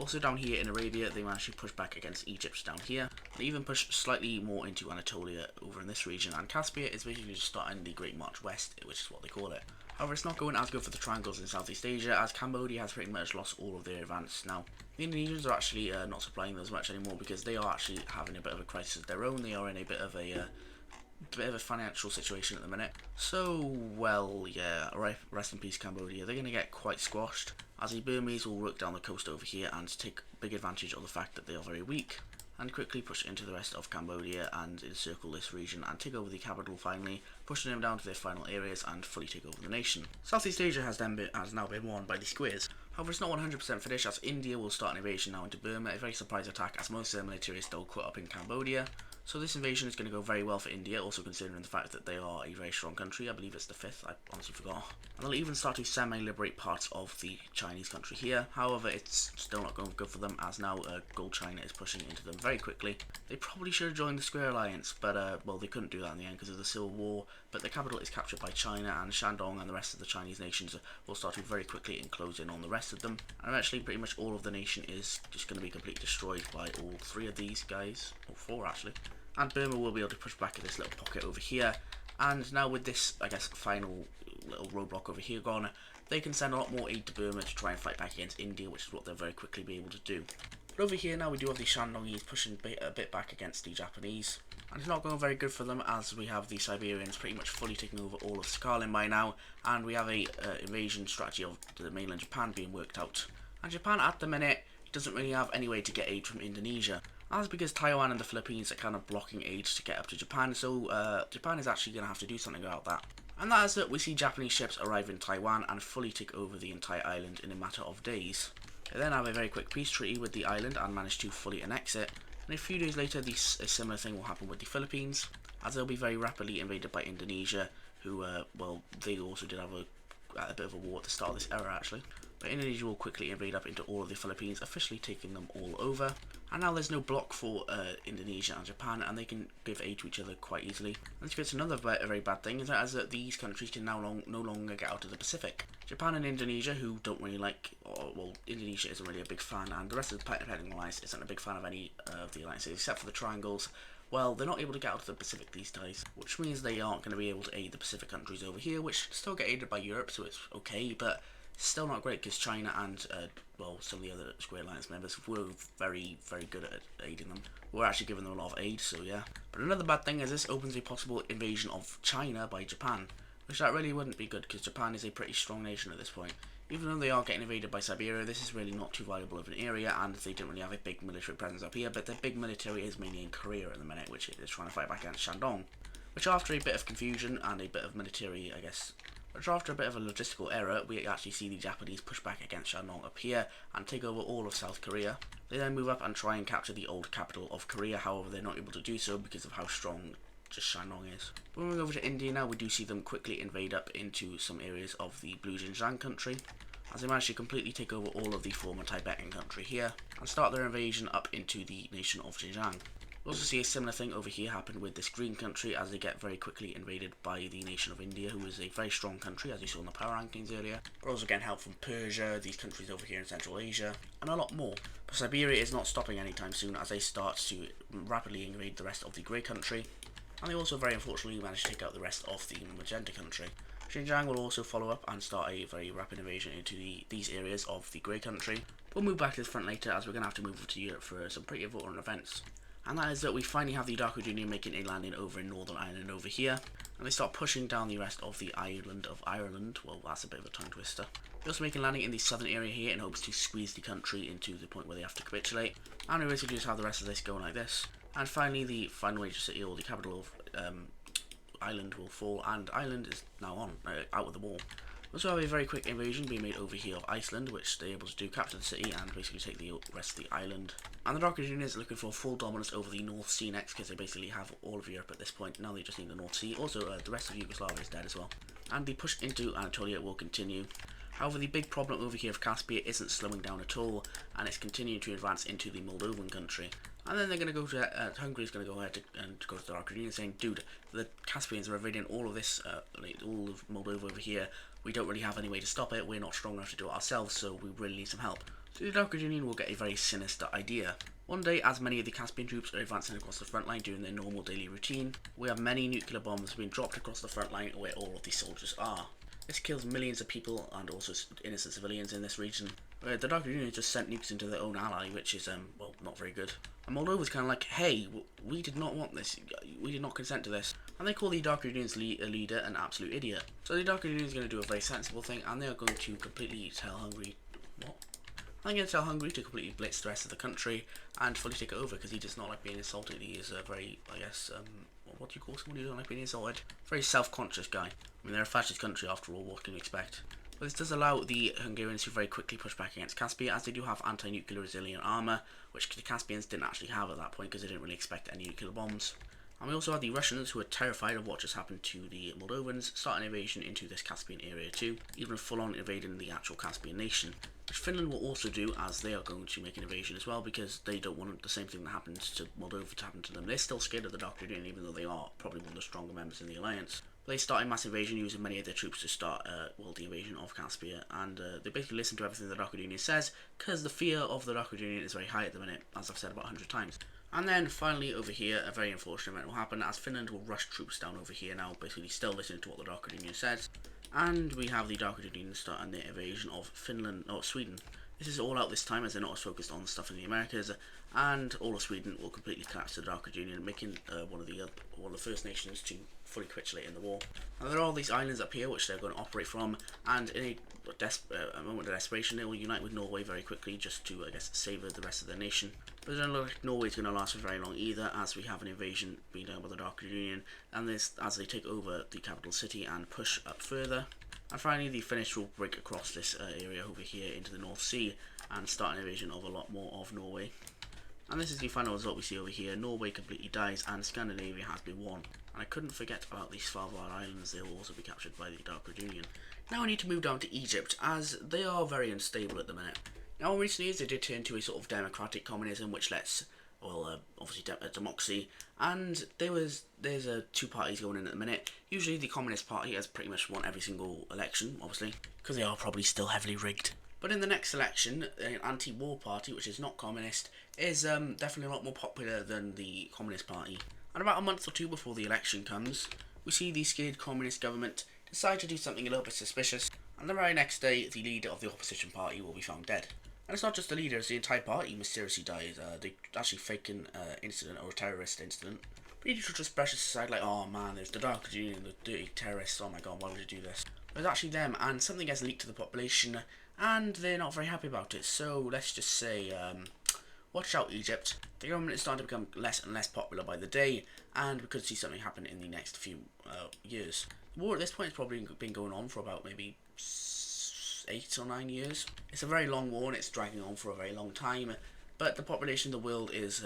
Also down here in Arabia, they managed to push back against Egypt down here. They even push slightly more into Anatolia over in this region, and Caspia is basically just starting the Great March West, which is what they call it. However, it's not going as good for the triangles in Southeast Asia, as Cambodia has pretty much lost all of their advance now. The Indonesians are actually not supplying those much anymore, because they are actually having a bit of a crisis of their own. They are in a bit of a financial situation at the minute. So, well, yeah, rest in peace Cambodia. They're going to get quite squashed, as the Burmese will work down the coast over here and take big advantage of the fact that they are very weak, and quickly push into the rest of Cambodia and encircle this region and take over the capital finally, pushing them down to their final areas and fully take over the nation. Southeast Asia has now been won by the Squares. However, it's not 100% finished, as India will start an invasion now into Burma, a very surprise attack, as most of their military is still caught up in Cambodia. So this invasion is going to go very well for India, also considering the fact that they are a very strong country. I believe it's the 5th, I honestly forgot. And they'll even start to semi-liberate parts of the Chinese country here. However, it's still not going good for them, as now Gold China is pushing into them very quickly. They probably should have joined the Square Alliance, but well, they couldn't do that in the end because of the Civil War. But the capital is captured by China, and Shandong and the rest of the Chinese nations will start to very quickly enclose in on the rest of them. And eventually, pretty much all of the nation is just going to be completely destroyed by all 3 of these guys, or 4 actually. And Burma will be able to push back at this little pocket over here. And now with this, I guess, final little roadblock over here gone, they can send a lot more aid to Burma to try and fight back against India, which is what they'll very quickly be able to do. But over here now we do have the Shandongese pushing a bit back against the Japanese. And it's not going very good for them, as we have the Siberians pretty much fully taking over all of Sakhalin by now. And we have a invasion strategy of the mainland Japan being worked out. And Japan at the minute doesn't really have any way to get aid from Indonesia. That's because Taiwan and the Philippines are kind of blocking aid to get up to Japan, so Japan is actually going to have to do something about that. And that is that we see Japanese ships arrive in Taiwan and fully take over the entire island in a matter of days. They then have a very quick peace treaty with the island and manage to fully annex it. And a few days later, a similar thing will happen with the Philippines, as they'll be very rapidly invaded by Indonesia, who, well, they also did have a bit of a war at the start of this era actually. But Indonesia will quickly invade up into all of the Philippines, officially taking them all over. And now there's no block for Indonesia and Japan, and they can give aid to each other quite easily. And this gets another very bad thing, is that these countries can now no longer get out of the Pacific. Japan and Indonesia, who don't really like, well, Indonesia isn't really a big fan, and the rest of the Pecking Alliance isn't a big fan of any of the alliances, except for the triangles. Well, they're not able to get out of the Pacific these days, which means they aren't going to be able to aid the Pacific countries over here, which still get aided by Europe, so it's okay, but still not great because China and, well, some of the other Square Alliance members were very, very good at aiding them. We're actually giving them a lot of aid, so yeah. But another bad thing is this opens a possible invasion of China by Japan, which that really wouldn't be good because Japan is a pretty strong nation at this point. Even though they are getting invaded by Siberia, this is really not too valuable of an area, and they don't really have a big military presence up here, but their big military is mainly in Korea at the minute, which is trying to fight back against Shandong. Which after a bit of confusion and a bit of military, I guess, which after a bit of a logistical error, we actually see the Japanese push back against Shandong up here and take over all of South Korea. They then move up and try and capture the old capital of Korea, however they're not able to do so because of how strong just Shandong is. Moving over to India now, we do see them quickly invade up into some areas of the Blue Xinjiang country, as they manage to completely take over all of the former Tibetan country here, and start their invasion up into the nation of Xinjiang. We also see a similar thing over here happen with this green country, as they get very quickly invaded by the nation of India, who is a very strong country, as you saw in the power rankings earlier. We're also getting help from Persia, these countries over here in Central Asia, and a lot more. But Siberia is not stopping anytime soon, as they start to rapidly invade the rest of the grey country, and they also very unfortunately manage to take out the rest of the magenta country. Xinjiang will also follow up and start a very rapid invasion into these areas of the grey country. We'll move back to this front later, as we're going to have to move over to Europe for some pretty important events. And that is that we finally have the Dark Union making a landing over in Northern Ireland over here, and they start pushing down the rest of the island of Ireland. Well, that's a bit of a tongue twister. They also make a landing in the southern area here in hopes to squeeze the country into the point where they have to capitulate, and we basically just have the rest of this going like this. And finally, the final major city, or the capital of Ireland, will fall, and Ireland is now out of the war. We also have a very quick invasion being made over here of Iceland, which they're able to do, capture the city and basically take the rest of the island. And the Dark Unions are looking for full dominance over the North Sea next, because they basically have all of Europe at this point. Now they just need the North Sea. Also, the rest of Yugoslavia is dead as well. And the push into Anatolia will continue. However, the big problem over here of Caspia isn't slowing down at all, and it's continuing to advance into the Moldovan country. And then they're going to go to, Hungary's going to go ahead and go to the Dark Union saying, dude, the Caspians are invading all of this, all of Moldova over here. We don't really have any way to stop it. We're not strong enough to do it ourselves, so we really need some help. So the Dark Union will get a very sinister idea. One day, as many of the Caspian troops are advancing across the front line doing their normal daily routine, we have many nuclear bombs being dropped across the front line where all of the soldiers are. This kills millions of people and also innocent civilians in this region. The Dark Union just sent nukes into their own ally, which is, well, not very good. And Moldova's kind of like, hey, we did not want this, we did not consent to this. And they call the Dark Union's leader an absolute idiot. So the Dark Union is going to do a very sensible thing, and they are going to completely tell Hungary, what? I'm going to tell Hungary to completely blitz the rest of the country and fully take it over, because he does not like being insulted. He is a very, I guess, what do you call someone who doesn't like being insulted? Very self-conscious guy. I mean, they're a fascist country after all, what can you expect? But this does allow the Hungarians to very quickly push back against Caspia, as they do have anti-nuclear resilient armour, which the Caspians didn't actually have at that point because they didn't really expect any nuclear bombs. And we also have the Russians, who are terrified of what just happened to the Moldovans, start an invasion into this Caspian area too, even full-on invading the actual Caspian nation. Which Finland will also do, as they are going to make an invasion as well, because they don't want the same thing that happened to Moldova to happen to them. They're still scared of the Dark Union, even though they are probably one of the stronger members in the alliance. But they start a mass invasion using many of their troops to start the invasion of Caspia, and they basically listen to everything the Dark Union says, because the fear of the Dark Union is very high at the minute, as I've said about 100 times. And then finally over here, a very unfortunate event will happen, as Finland will rush troops down over here now, basically still listening to what the Dark Union says. And we have the Dark Union starting their invasion of Sweden. This is all out this time, as they're not as focused on stuff in the Americas, and all of Sweden will completely collapse to the Dark Union, making one of the first nations to fully capitulate in the war. Now there are all these islands up here which they're going to operate from, and in a moment of desperation they will unite with Norway very quickly just to, I guess, savour the rest of their nation. But it doesn't look like Norway's going to last for very long either, as we have an invasion being done by the Dark Union, and this as they take over the capital city and push up further. And finally, the Finnish will break across this area over here into the North Sea and start an invasion of a lot more of Norway. And this is the final result we see over here. Norway completely dies and Scandinavia has been won. And I couldn't forget about these Svalbard Islands, they will also be captured by the Dark Union. Now we need to move down to Egypt, as they are very unstable at the minute. Now in recent years they did turn to a sort of democratic communism, which lets, obviously democracy, and there's two parties going in at the minute. Usually the Communist Party has pretty much won every single election, obviously, because they are probably still heavily rigged. But in the next election, an anti-war party, which is not communist, is definitely a lot more popular than the Communist Party. And about a month or two before the election comes, we see the scared communist government decide to do something a little bit suspicious, and the very next day the leader of the opposition party will be found dead. And it's not just the leader, it's the entire party mysteriously dies. They actually fake an incident or a terrorist incident. But you should just brush it aside like, oh man, there's the Dark Union, the dirty terrorists, oh my god, why would you do this? But it's actually them, and something gets leaked to the population, and they're not very happy about it. So let's just say, watch out Egypt. The government is starting to become less and less popular by the day, and we could see something happen in the next few years. The war at this point has probably been going on for about maybe 8 or 9 years. It's a very long war and it's dragging on for a very long time, but the population of the world is,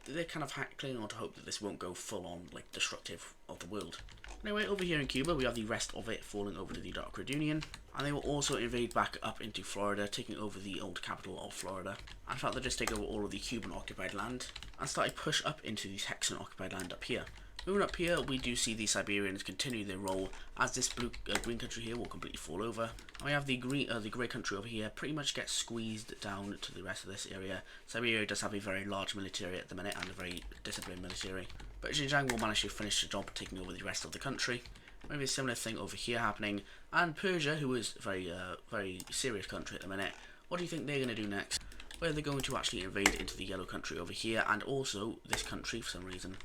they're kind of clinging on to hope that this won't go full on, like, destructive of the world. Anyway, over here in Cuba, we have the rest of it falling over to the Dark Union, and they will also invade back up into Florida, taking over the old capital of Florida. In fact, they'll just take over all of the Cuban-occupied land, and start a push up into the Texan-occupied land up here. Moving up here, we do see the Siberians continue their role, as this green country here will completely fall over. And we have the grey country over here pretty much gets squeezed down to the rest of this area. Siberia does have a very large military at the minute and a very disciplined military. But Xinjiang will manage to finish the job, taking over the rest of the country. Maybe a similar thing over here happening. And Persia, who is a very serious country at the minute, what do you think they're going to do next? Well, they're going to actually invade into the yellow country over here, and also this country for some reason.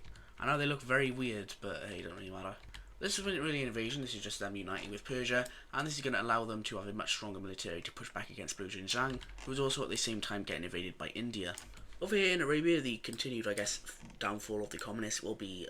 I know they look very weird, but hey, it don't really matter. This isn't really an invasion, this is just them uniting with Persia, and this is going to allow them to have a much stronger military to push back against Blue Xinjiang, who is also at the same time getting invaded by India. Over here in Arabia, the continued, I guess, downfall of the communists will be,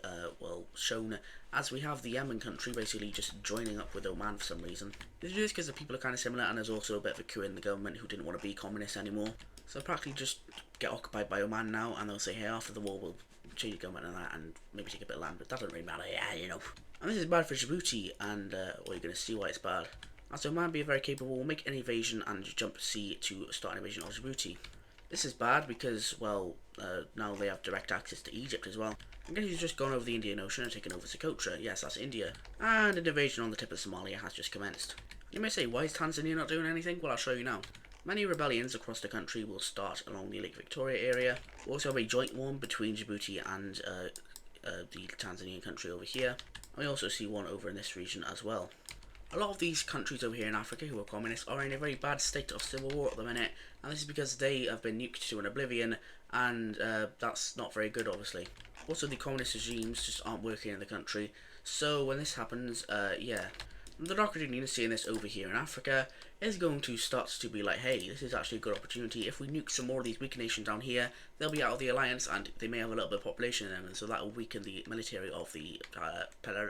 shown, as we have the Yemen country basically just joining up with Oman for some reason. They do this because the people are kind of similar, and there's also a bit of a coup in the government who didn't want to be communists anymore. So practically just get occupied by Oman now, and they'll say, hey, after the war we'll change the government and that, and maybe take a bit of land, but that doesn't really matter, yeah, you know. And this is bad for Djibouti, and you're going to see why it's bad. As Oman being very capable will make an invasion and jump sea to start an invasion of Djibouti. This is bad because, well, now they have direct access to Egypt as well. I guess he's just gone over the Indian Ocean and taken over Socotra. Yes, that's India. And an invasion on the tip of Somalia has just commenced. You may say, why is Tanzania not doing anything? Well, I'll show you now. Many rebellions across the country will start along the Lake Victoria area. We also have a joint one between Djibouti and the Tanzanian country over here. And we also see one over in this region as well. A lot of these countries over here in Africa who are communists are in a very bad state of civil war at the minute, and this is because they have been nuked to an oblivion, and that's not very good, obviously. Also, the communist regimes just aren't working in the country, so when this happens, yeah. The Dark Union is seeing this over here in Africa, is going to start to be like, hey, this is actually a good opportunity. If we nuke some more of these weak nations down here, they'll be out of the alliance and they may have a little bit of population in them, and so that will weaken the military of the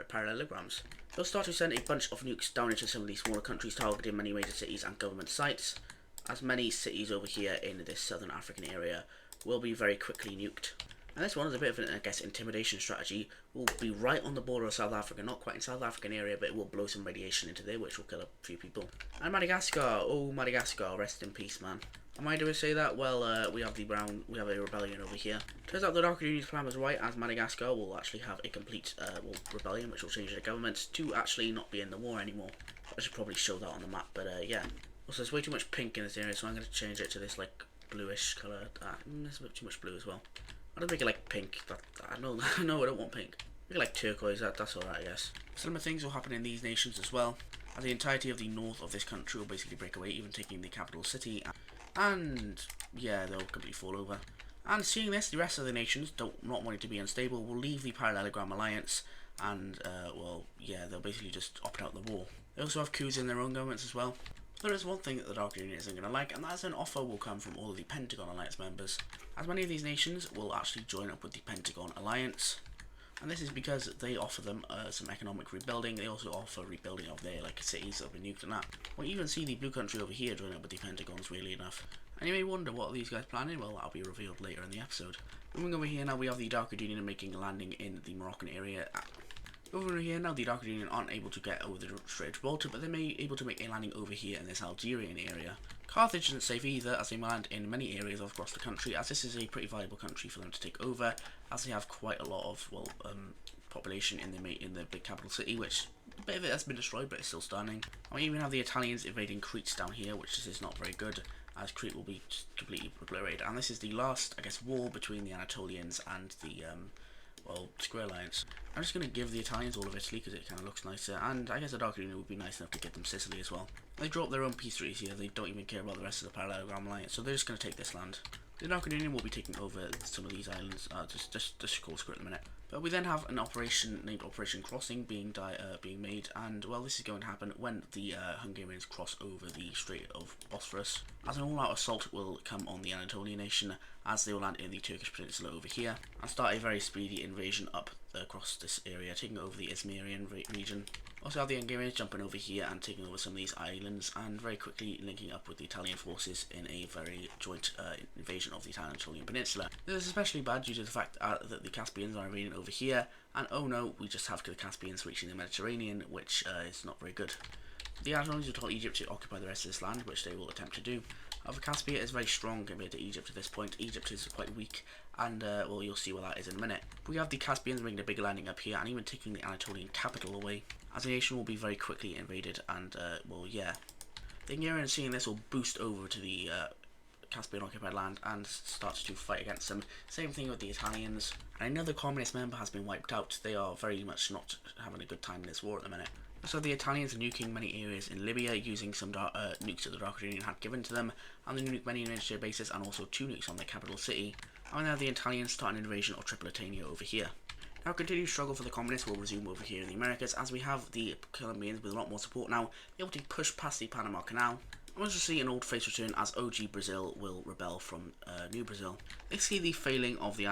parallelograms. They'll start to send a bunch of nukes down into some of these smaller countries, targeting many major cities and government sites, as many cities over here in this southern African area will be very quickly nuked. And this one is a bit of an, I guess, intimidation strategy. Will be right on the border of South Africa, not quite in South African area, but it will blow some radiation into there, which will kill a few people. And Madagascar, oh Madagascar, rest in peace, man. Am I to say that? Well, we have a rebellion over here. Turns out the Dark Union's plan was right, as Madagascar will actually have a complete rebellion, which will change the government to actually not be in the war anymore. I should probably show that on the map, but yeah. Also, there's way too much pink in this area, so I'm going to change it to this like bluish colour. There's a bit too much blue as well. I don't make it like pink. No, I don't want pink. Make it like turquoise. That's alright, I guess. Similar things will happen in these nations as well, as the entirety of the north of this country will basically break away, even taking the capital city. And yeah, they'll completely fall over. And seeing this, the rest of the nations, not wanting to be unstable, will leave the parallelogram alliance, and well, yeah, they'll basically just opt out the war. They also have coups in their own governments as well. There is one thing that the Dark Union isn't going to like, and that is an offer will come from all of the Pentagon Alliance members, as many of these nations will actually join up with the Pentagon Alliance, and this is because they offer them some economic rebuilding. They also offer rebuilding of their cities that have been nuked and that. We'll even see the blue country over here join up with the Pentagons, weirdly enough. And you may wonder, what are these guys planning? Well, that'll be revealed later in the episode. Moving over here now, we have the Dark Union making a landing in the Moroccan area. Over here now, the Dark Union aren't able to get over the Strait of Gibraltar, but they may be able to make a landing over here in this Algerian area. Carthage isn't safe either, as they land in many areas across the country, as this is a pretty viable country for them to take over, as they have quite a lot of population in the big capital city, which a bit of it has been destroyed, but it's still standing. And we even have the Italians invading Crete down here, which is not very good, as Crete will be completely obliterated. And this is the last, I guess, war between the Anatolians and the Square Alliance. I'm just going to give the Italians all of Italy because it kind of looks nicer, and I guess the Dark Union would be nice enough to get them Sicily as well. They drop their own peace treaties here. They don't even care about the rest of the Parallelogram Alliance, so they're just going to take this land. The Dark Union will be taking over some of these islands, just call Squirt in a minute. But we then have an operation named Operation Crossing being made, and well, this is going to happen when the Hungarians cross over the Strait of Bosphorus, as an all-out assault will come on the Anatolian nation, as they will land in the Turkish peninsula over here, and start a very speedy invasion up across this area, taking over the Izmirian region. Also have the Hungarians jumping over here and taking over some of these islands, and very quickly linking up with the Italian forces in a very joint invasion of the Anatolian peninsula. This is especially bad due to the fact that the Caspians are invading over here, and oh no, we just have the Caspians reaching the Mediterranean, which is not very good. The Anatolians will tell Egypt to occupy the rest of this land, which they will attempt to do. However, Caspia is very strong compared to Egypt at this point. Egypt is quite weak, and well, you'll see what that is in a minute. We have the Caspians making a big landing up here, and even taking the Anatolian capital away, as the nation will be very quickly invaded, and well, yeah. The Hungarians, seeing this, will boost over to the Caspian occupied land and start to fight against them. Same thing with the Italians. And another communist member has been wiped out. They are very much not having a good time in this war at the minute. So the Italians are nuking many areas in Libya using some nukes that the Dark Union had given to them, and they nuke many military bases and also 2 nukes on the capital city. And now the Italians start an invasion of Tripolitania over here. Now, continued struggle for the communists will resume over here in the Americas, as we have the Colombians with a lot more support now, able to push past the Panama Canal. And we'll just see an old face return, as OG Brazil will rebel from New Brazil. They see the failing of the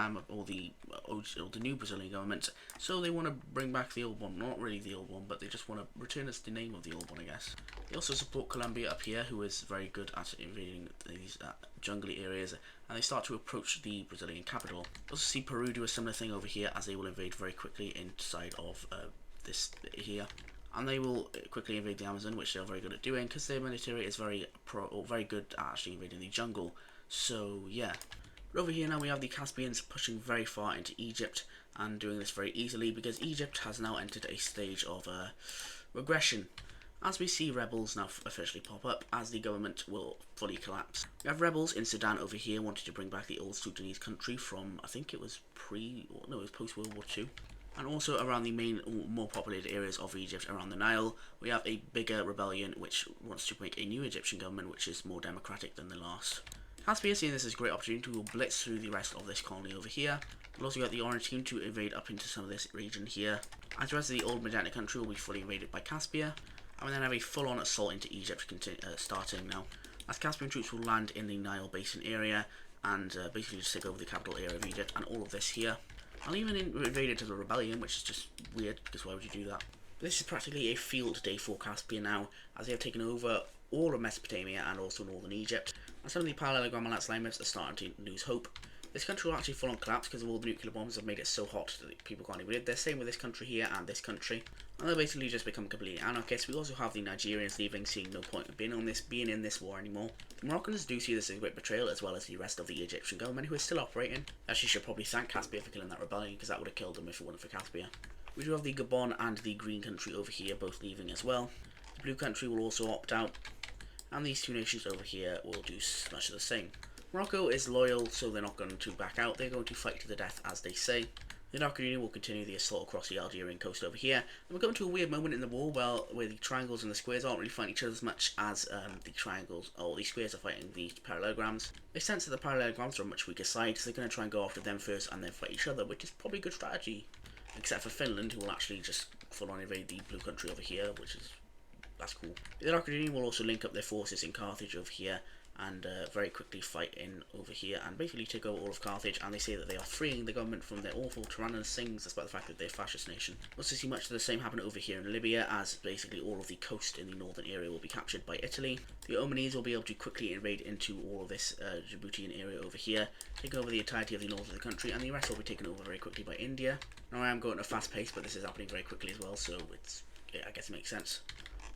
new Brazilian government, so they want to bring back the old one. Not really the old one, but they just want to return us the name of the old one, I guess. They also support Colombia up here, who is very good at invading these jungly areas, and they start to approach the Brazilian capital. We also see Peru do a similar thing over here, as they will invade very quickly inside of this here. And they will quickly invade the Amazon, which they're very good at doing, because their military is very good at actually invading the jungle. So yeah. But over here now we have the Caspians pushing very far into Egypt, and doing this very easily, because Egypt has now entered a stage of regression, as we see rebels now officially pop up, as the government will fully collapse. We have rebels in Sudan over here wanting to bring back the old Sudanese country from, I think it was it was post-World War II. And also around the main, more populated areas of Egypt around the Nile, we have a bigger rebellion which wants to make a new Egyptian government which is more democratic than the last. Caspia, seeing this as a great opportunity, will blitz through the rest of this colony over here. We'll also get the Orange team to invade up into some of this region here. As the rest of the old Magenta country will be fully invaded by Caspia. and we then have a full-on assault into Egypt starting now, as Caspian troops will land in the Nile Basin area and basically just take over the capital area of Egypt and all of this here. I'll even invade into the rebellion, which is just weird, because why would you do that? But this is practically a field day for Caspian now, as they have taken over all of Mesopotamia and also northern Egypt, and some of the parallelogram alignments are starting to lose hope. This country will actually full on collapse because of all the nuclear bombs have made it so hot that people can't even live there. Same with this country here and this country. And they'll basically just become completely anarchists. We also have the Nigerians leaving, seeing no point of being in this war anymore. The Moroccans do see this as a great betrayal, as well as the rest of the Egyptian government, who is still operating. Actually, should probably thank Caspia for killing that rebellion, because that would have killed them if it wasn't for Caspia. We do have the Gabon and the green country over here, both leaving as well. The blue country will also opt out, and these two nations over here will do much of the same. Morocco is loyal, so they're not going to back out. They're going to fight to the death, as they say. The Dark Union will continue the assault across the Algerian coast over here. And we're going to a weird moment in the war where the triangles and the squares aren't really fighting each other as much as the triangles or the squares are fighting the parallelograms. They sense that the parallelograms are on a much weaker side, so they're going to try and go after them first and then fight each other, which is probably a good strategy. Except for Finland, who will actually just full on invade the blue country over here, that's cool. The Dark Union will also link up their forces in Carthage over here, and very quickly fight in over here and basically take over all of Carthage, and they say that they are freeing the government from their awful tyrannous things, despite the fact that they're a fascist nation. We'll also see much of the same happen over here in Libya, as basically all of the coast in the northern area will be captured by Italy. The Omanese will be able to quickly invade into all of this Djiboutian area over here, take over the entirety of the north of the country, and the rest will be taken over very quickly by India. Now I am going at a fast pace, but this is happening very quickly as well, so I guess it makes sense.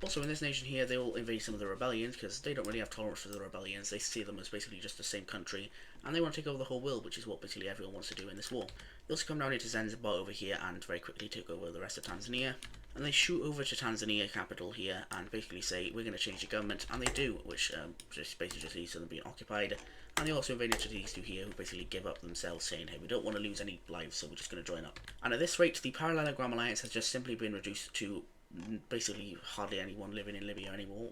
Also, in this nation here, they will invade some of the rebellions, because they don't really have tolerance for the rebellions. They see them as basically just the same country, and they want to take over the whole world, which is what basically everyone wants to do in this war. They also come down into Zanzibar over here, and very quickly take over the rest of Tanzania. And they shoot over to Tanzania capital here, and basically say, we're going to change the government, and they do, which just basically just leads to them being occupied. And they also invade into these two here, who basically give up themselves, saying, hey, we don't want to lose any lives, so we're just going to join up. And at this rate, the Parallelogram Alliance has just simply been reduced to basically hardly anyone living in Libya anymore.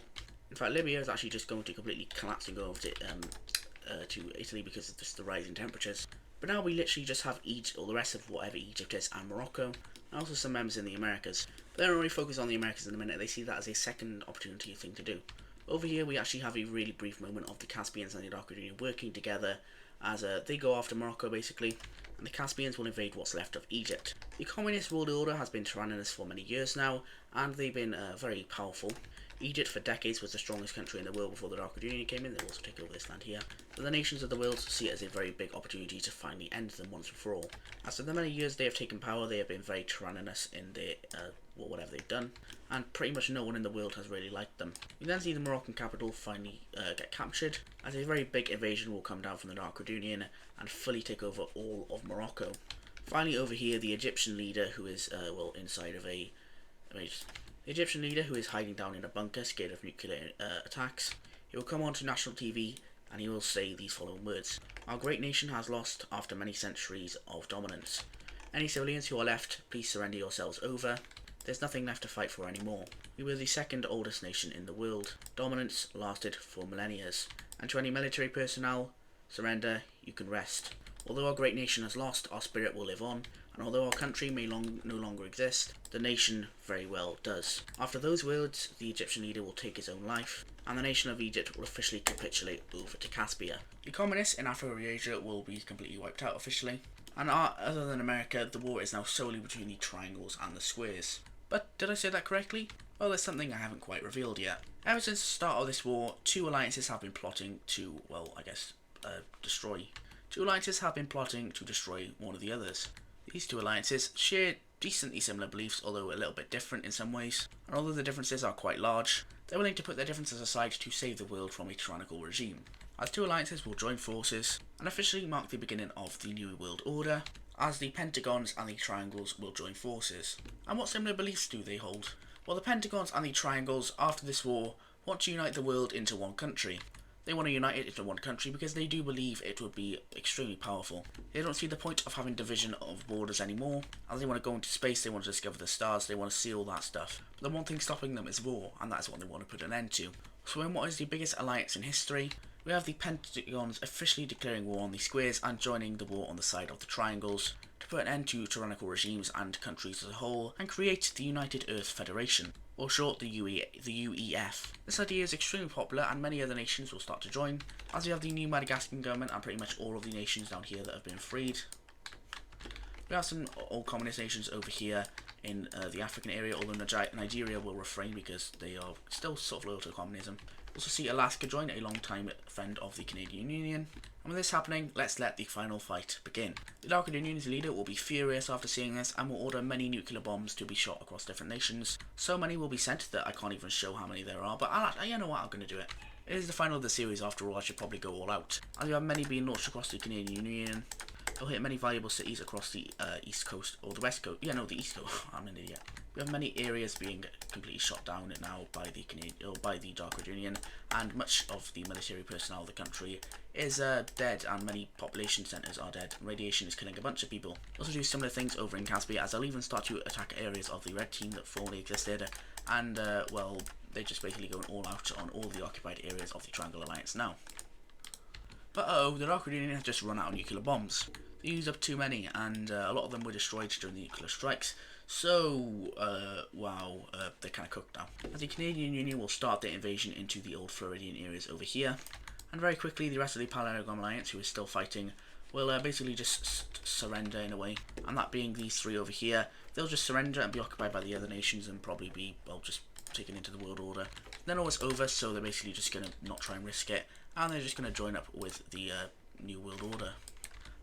In fact, Libya is actually just going to completely collapse and go over to Italy because of just the rising temperatures. But now we literally just have Egypt, or the rest of whatever Egypt is, and Morocco, and also some members in the Americas. But they don't really focus on the Americas in a minute. They see that as a second opportunity thing to do. Over here we actually have a really brief moment of the Caspians and the Dark Union working together, as they go after Morocco basically, and the Caspians will invade what's left of Egypt. The communist world order has been tyrannous for many years now, and they've been very powerful. Egypt for decades was the strongest country in the world before the Dark Union came in. They will also take over this land here. But the nations of the world see it as a very big opportunity to finally end them once and for all. As for the many years they have taken power, they have been very tyrannous in their whatever they've done, and pretty much no one in the world has really liked them. We then see the Moroccan capital finally get captured, as a very big invasion will come down from the Dark Union and fully take over all of Morocco. Finally over here, the Egyptian leader, who is inside of the Egyptian leader who is hiding down in a bunker, scared of nuclear attacks. He will come onto national TV and he will say these following words: "Our great nation has lost after many centuries of dominance. Any civilians who are left, please surrender yourselves over. There's nothing left to fight for anymore. We were the second oldest nation in the world. Dominance lasted for millennia. And to any military personnel, surrender, you can rest. Although our great nation has lost, our spirit will live on, and although our country may no longer exist, the nation very well does." After those words, the Egyptian leader will take his own life, and the nation of Egypt will officially capitulate over to Caspia. The communists in Afro-Eurasia will be completely wiped out officially, and other than America, the war is now solely between the triangles and the squares. But did I say that correctly? Well, there's something I haven't quite revealed yet. Ever since the start of this war, two alliances have been plotting to, destroy. Two alliances have been plotting to destroy one of the others. These two alliances share decently similar beliefs, although a little bit different in some ways, and although the differences are quite large, they're willing to put their differences aside to save the world from a tyrannical regime. As two alliances will join forces and officially mark the beginning of the New World Order, as the Pentagons and the Triangles will join forces. And what similar beliefs do they hold? Well, the Pentagons and the Triangles, after this war, want to unite the world into one country. They want to unite it into one country because they do believe it would be extremely powerful. They don't see the point of having division of borders anymore, as they want to go into space, they want to discover the stars, they want to see all that stuff. But the one thing stopping them is war, and that's what they want to put an end to. So in what is the biggest alliance in history, we have the Pentagons officially declaring war on the squares and joining the war on the side of the triangles, to put an end to tyrannical regimes and countries as a whole, and create the United Earth Federation, or short the UEF. This idea is extremely popular and many other nations will start to join, as we have the new Madagascan government and pretty much all of the nations down here that have been freed. We have some old communist nations over here in the African area, although Nigeria will refrain because they are still sort of loyal to communism. We also see Alaska join, a long-time friend of the Canadian Union. And with this happening, let's let the final fight begin. The Dark Union's leader will be furious after seeing this and will order many nuclear bombs to be shot across different nations. So many will be sent that I can't even show how many there are, but you know what, I'm going to do it. It is the final of the series after all, I should probably go all out. As you have many being launched across the Canadian Union, they'll hit many valuable cities across the east coast, or the west coast. Yeah, no, the east coast. I'm an idiot. We have many areas being completely shot down now by the Dark Union, and much of the military personnel of the country is dead, and many population centres are dead. Radiation is killing a bunch of people. They also do similar things over in Caspia, as they'll even start to attack areas of the Red Team that formerly existed, and well, they're just basically going all out on all the occupied areas of the Triangle Alliance now. But the Dark Union has just run out of nuclear bombs. They used up too many, and a lot of them were destroyed during the nuclear strikes. So, wow, they're kind of cooked now. As the Canadian Union will start their invasion into the old Floridian areas over here, and very quickly the rest of the Paleogam Alliance, who is still fighting, will basically just surrender in a way. And that being these three over here, they'll just surrender and be occupied by the other nations and probably be, well, just taken into the world order. Then all it's over, so they're basically just going to not try and risk it, and they're just going to join up with the New World Order.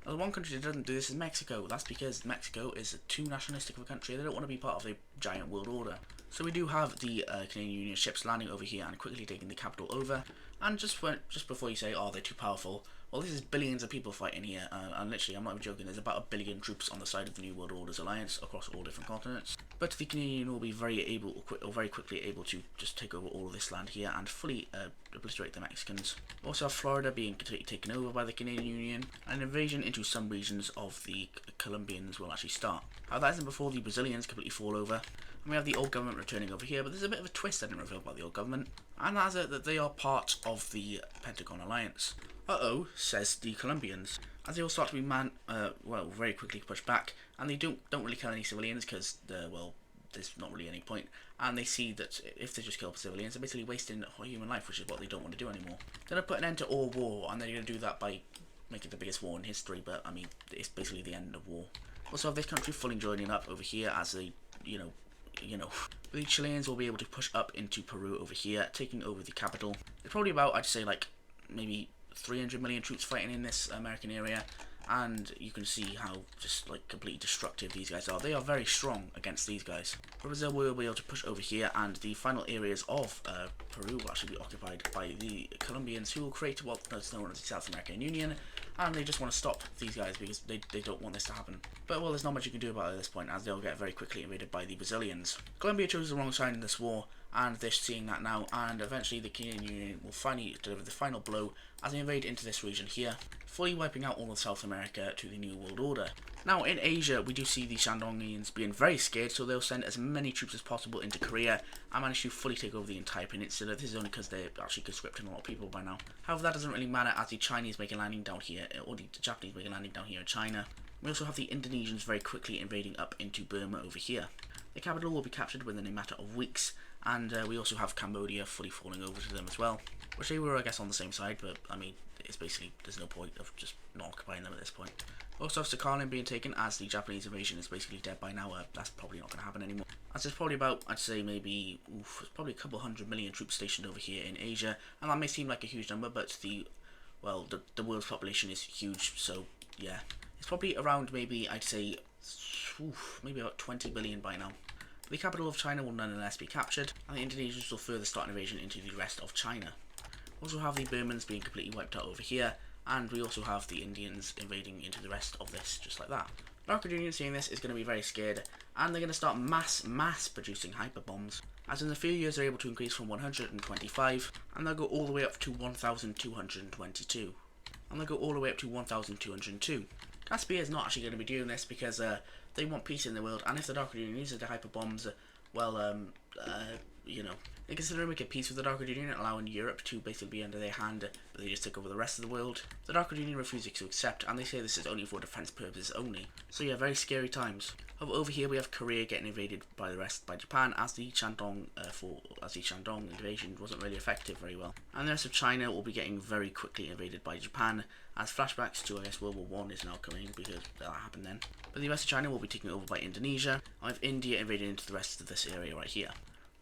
Now, the one country that doesn't do this is Mexico. That's because Mexico is too nationalistic of a country. They don't want to be part of the giant world order. So we do have the Canadian Union ships landing over here and quickly taking the capital over. And just before you say, oh, they're too powerful, well, this is billions of people fighting here, and literally, I'm not even joking, there's about 1 billion troops on the side of the New World Order's alliance across all different continents. But the Canadian will be very quickly able to just take over all of this land here and fully obliterate the Mexicans. We also have Florida being taken over by the Canadian Union, and an invasion into some regions of the Colombians will actually start. However, that isn't before the Brazilians completely fall over. And we have the old government returning over here, but there's a bit of a twist I didn't reveal about the old government, and that's it, that they are part of the Pentagon Alliance. Uh-oh, says the Colombians, as they all start to be very quickly pushed back, and they don't really kill any civilians because, well, there's not really any point, and they see that if they just kill civilians, they're basically wasting human life, which is what they don't want to do anymore. They're going to put an end to all war, and they're going to do that by making the biggest war in history, but, I mean, it's basically the end of war. Also have this country fully joining up over here as they, the Chileans will be able to push up into Peru over here, taking over the capital. There's probably about, I'd say, like, maybe 300 million troops fighting in this American area, and you can see how just like completely destructive these guys are. They are very strong against these guys. Brazil will be able to push over here, and the final areas of Peru will actually be occupied by the Colombians, who will create what's known as the South American Union, and they just want to stop these guys because they don't want this to happen. But well, there's not much you can do about it at this point, as they'll get very quickly invaded by the Brazilians. Colombia chose the wrong side in this war, and they're seeing that now, and eventually the Canadian Union will finally deliver the final blow as they invade into this region here, fully wiping out all of South America to the New World Order. Now in Asia, we do see the Shandongians being very scared, so they'll send as many troops as possible into Korea and manage to fully take over the entire peninsula. This is only because they're actually conscripting a lot of people by now. However, that doesn't really matter, as the Chinese make a landing down here, or the Japanese make a landing down here in China. We also have the Indonesians very quickly invading up into Burma over here. The capital will be captured within a matter of weeks, and we also have Cambodia fully falling over to them as well, which they were, I guess, on the same side, but I mean, it's basically, there's no point of just not occupying them at this point. Also have Sakhalin being taken, as the Japanese invasion is basically dead by now. That's probably not going to happen anymore. As there's probably about, I'd say maybe, probably a couple 100 million troops stationed over here in Asia, and that may seem like a huge number, but the world's population is huge, so yeah. It's probably around maybe, I'd say, maybe about 20 billion by now. The capital of China will nonetheless be captured, and the Indonesians will further start an invasion into the rest of China. We also have the Burmans being completely wiped out over here, and we also have the Indians invading into the rest of this, just like that. The Dark Union seeing this is going to be very scared, and they're going to start mass producing hyper bombs. As in a few years, they're able to increase from 125, and they'll go all the way up to 1,222, and they'll go all the way up to 1,202. Caspia is not actually going to be doing this because they want peace in the world, and if the Dark Union uses the hyper bombs, well, they consider making peace with the Dark Union, allowing Europe to basically be under their hand, but they just took over the rest of the world. The Dark Union refuses to accept, and they say this is only for defense purposes only. So yeah, very scary times. Over here we have Korea getting invaded by Japan, as the Shandong invasion wasn't really effective very well. And the rest of China will be getting very quickly invaded by Japan, as flashbacks to, I guess, World War I is now coming, because that happened then. But the rest of China will be taken over by Indonesia, and with India invading into the rest of this area right here.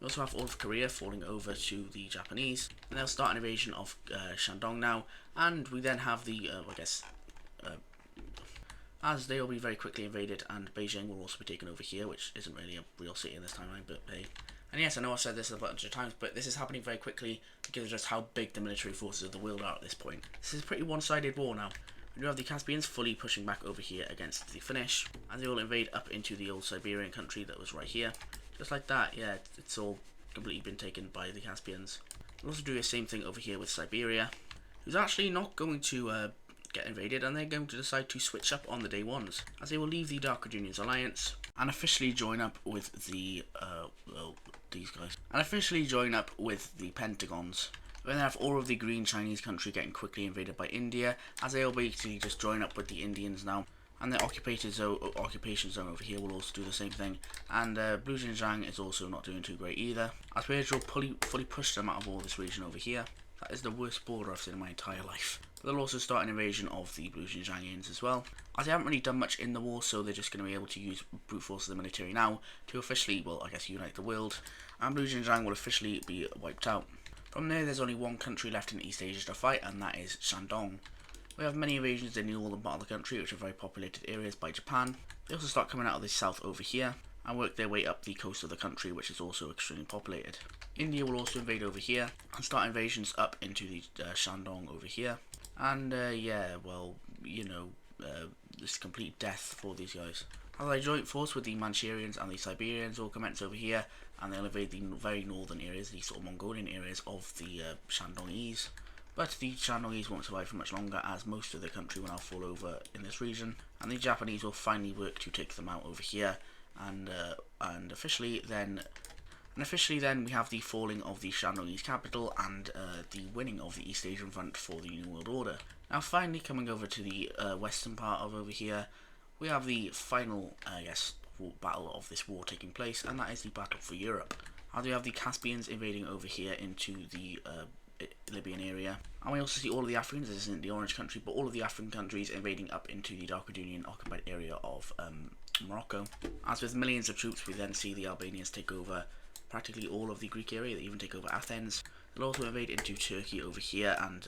We also have all of Korea falling over to the Japanese, and they'll start an invasion of Shandong now, and we then have the, as they will be very quickly invaded, and Beijing will also be taken over here, which isn't really a real city in this timeline, but hey. And yes, I know I've said this a bunch of times, but this is happening very quickly because of just how big the military forces of the world are at this point. This is a pretty one-sided war now. We do have the Caspians fully pushing back over here against the Finnish, and they will invade up into the old Siberian country that was right here. Just like that, yeah, it's all completely been taken by the Caspians. We'll also do the same thing over here with Siberia, who's actually not going to get invaded, and they're going to decide to switch up on the day ones, as they will leave the Dark Union's alliance and officially join up with the Pentagons. Then they have all of the green Chinese country getting quickly invaded by India, as they will basically just join up with the Indians now. And the occupation zone over here will also do the same thing. And Blue Xinjiang is also not doing too great either, as we will fully push them out of all this region over here. That is the worst border I've seen in my entire life. But they'll also start an invasion of the Blue Xinjiangians as well, as they haven't really done much in the war, so they're just going to be able to use brute force of the military now to officially, well, I guess, unite the world. And Blue Xinjiang will officially be wiped out. From there, there's only one country left in East Asia to fight, and that is Shandong. We have many invasions in the northern part of the country, which are very populated areas by Japan. They also start coming out of the south over here, and work their way up the coast of the country, which is also extremely populated. India will also invade over here, and start invasions up into the Shandong over here. And yeah, well, this complete death for these guys. As a joint force with the Manchurians and the Siberians will commence over here, and they'll invade the very northern areas, the sort of Mongolian areas of the Shandongese. But the Shandongese won't survive for much longer, as most of the country will now fall over in this region, and the Japanese will finally work to take them out over here, and officially then we have the falling of the Shandongese capital and the winning of the East Asian Front for the New World Order. Now finally coming over to the western part of over here, we have the final, battle of this war taking place, and that is the battle for Europe. We have the Caspians invading over here into the Libyan area, and we also see all of the Africans. This isn't the orange country, but all of the African countries invading up into the Dark Union occupied area of Morocco. As with millions of troops, we then see the Albanians take over practically all of the Greek area. They even take over Athens. They'll also invade into Turkey over here, and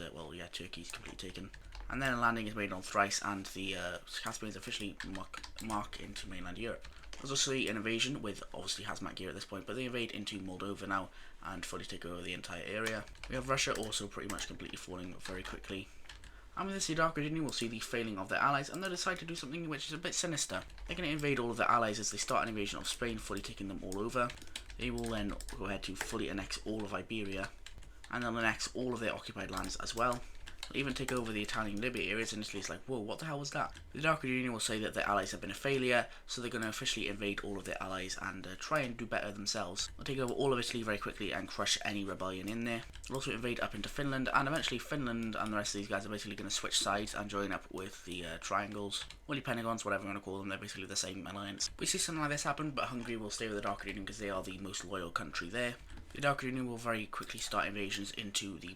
Turkey's completely taken. And then a landing is made on Thrace, and the Caspians officially mark into mainland Europe. There's also an invasion with obviously hazmat gear at this point, but they invade into Moldova now and fully take over the entire area. We have Russia also pretty much completely falling very quickly. And with this, the Dark Union will see the failing of their allies, and they'll decide to do something which is a bit sinister. They're going to invade all of their allies as they start an invasion of Spain, fully taking them all over. They will then go ahead to fully annex all of Iberia, and they'll annex all of their occupied lands as well. They'll even take over the Italian Libya areas, and Italy's like, whoa, what the hell was that? The Dark Union will say that their allies have been a failure, so they're going to officially invade all of their allies and try and do better themselves. They'll take over all of Italy very quickly and crush any rebellion in there. They'll also invade up into Finland, and eventually Finland and the rest of these guys are basically going to switch sides and join up with the Triangles, or the Pentagons, whatever you want to call them. They're basically the same alliance. We see something like this happen, but Hungary will stay with the Dark Union because they are the most loyal country there. The Dark Union will very quickly start invasions into the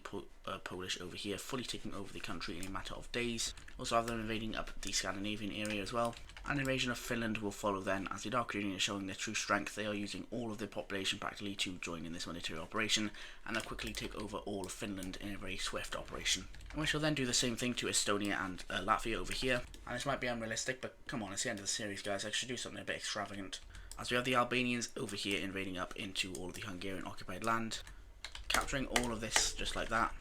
Polish over here, fully taking over the country in a matter of days. Also have them invading up the Scandinavian area as well. An invasion of Finland will follow then, as the Dark Union is showing their true strength. They are using all of their population practically to join in this military operation, and they'll quickly take over all of Finland in a very swift operation. And we shall then do the same thing to Estonia and Latvia over here. And this might be unrealistic, but come on, it's the end of the series, guys. I should do something a bit extravagant. As we have the Albanians over here invading up into all of the Hungarian occupied land, capturing all of this just like that.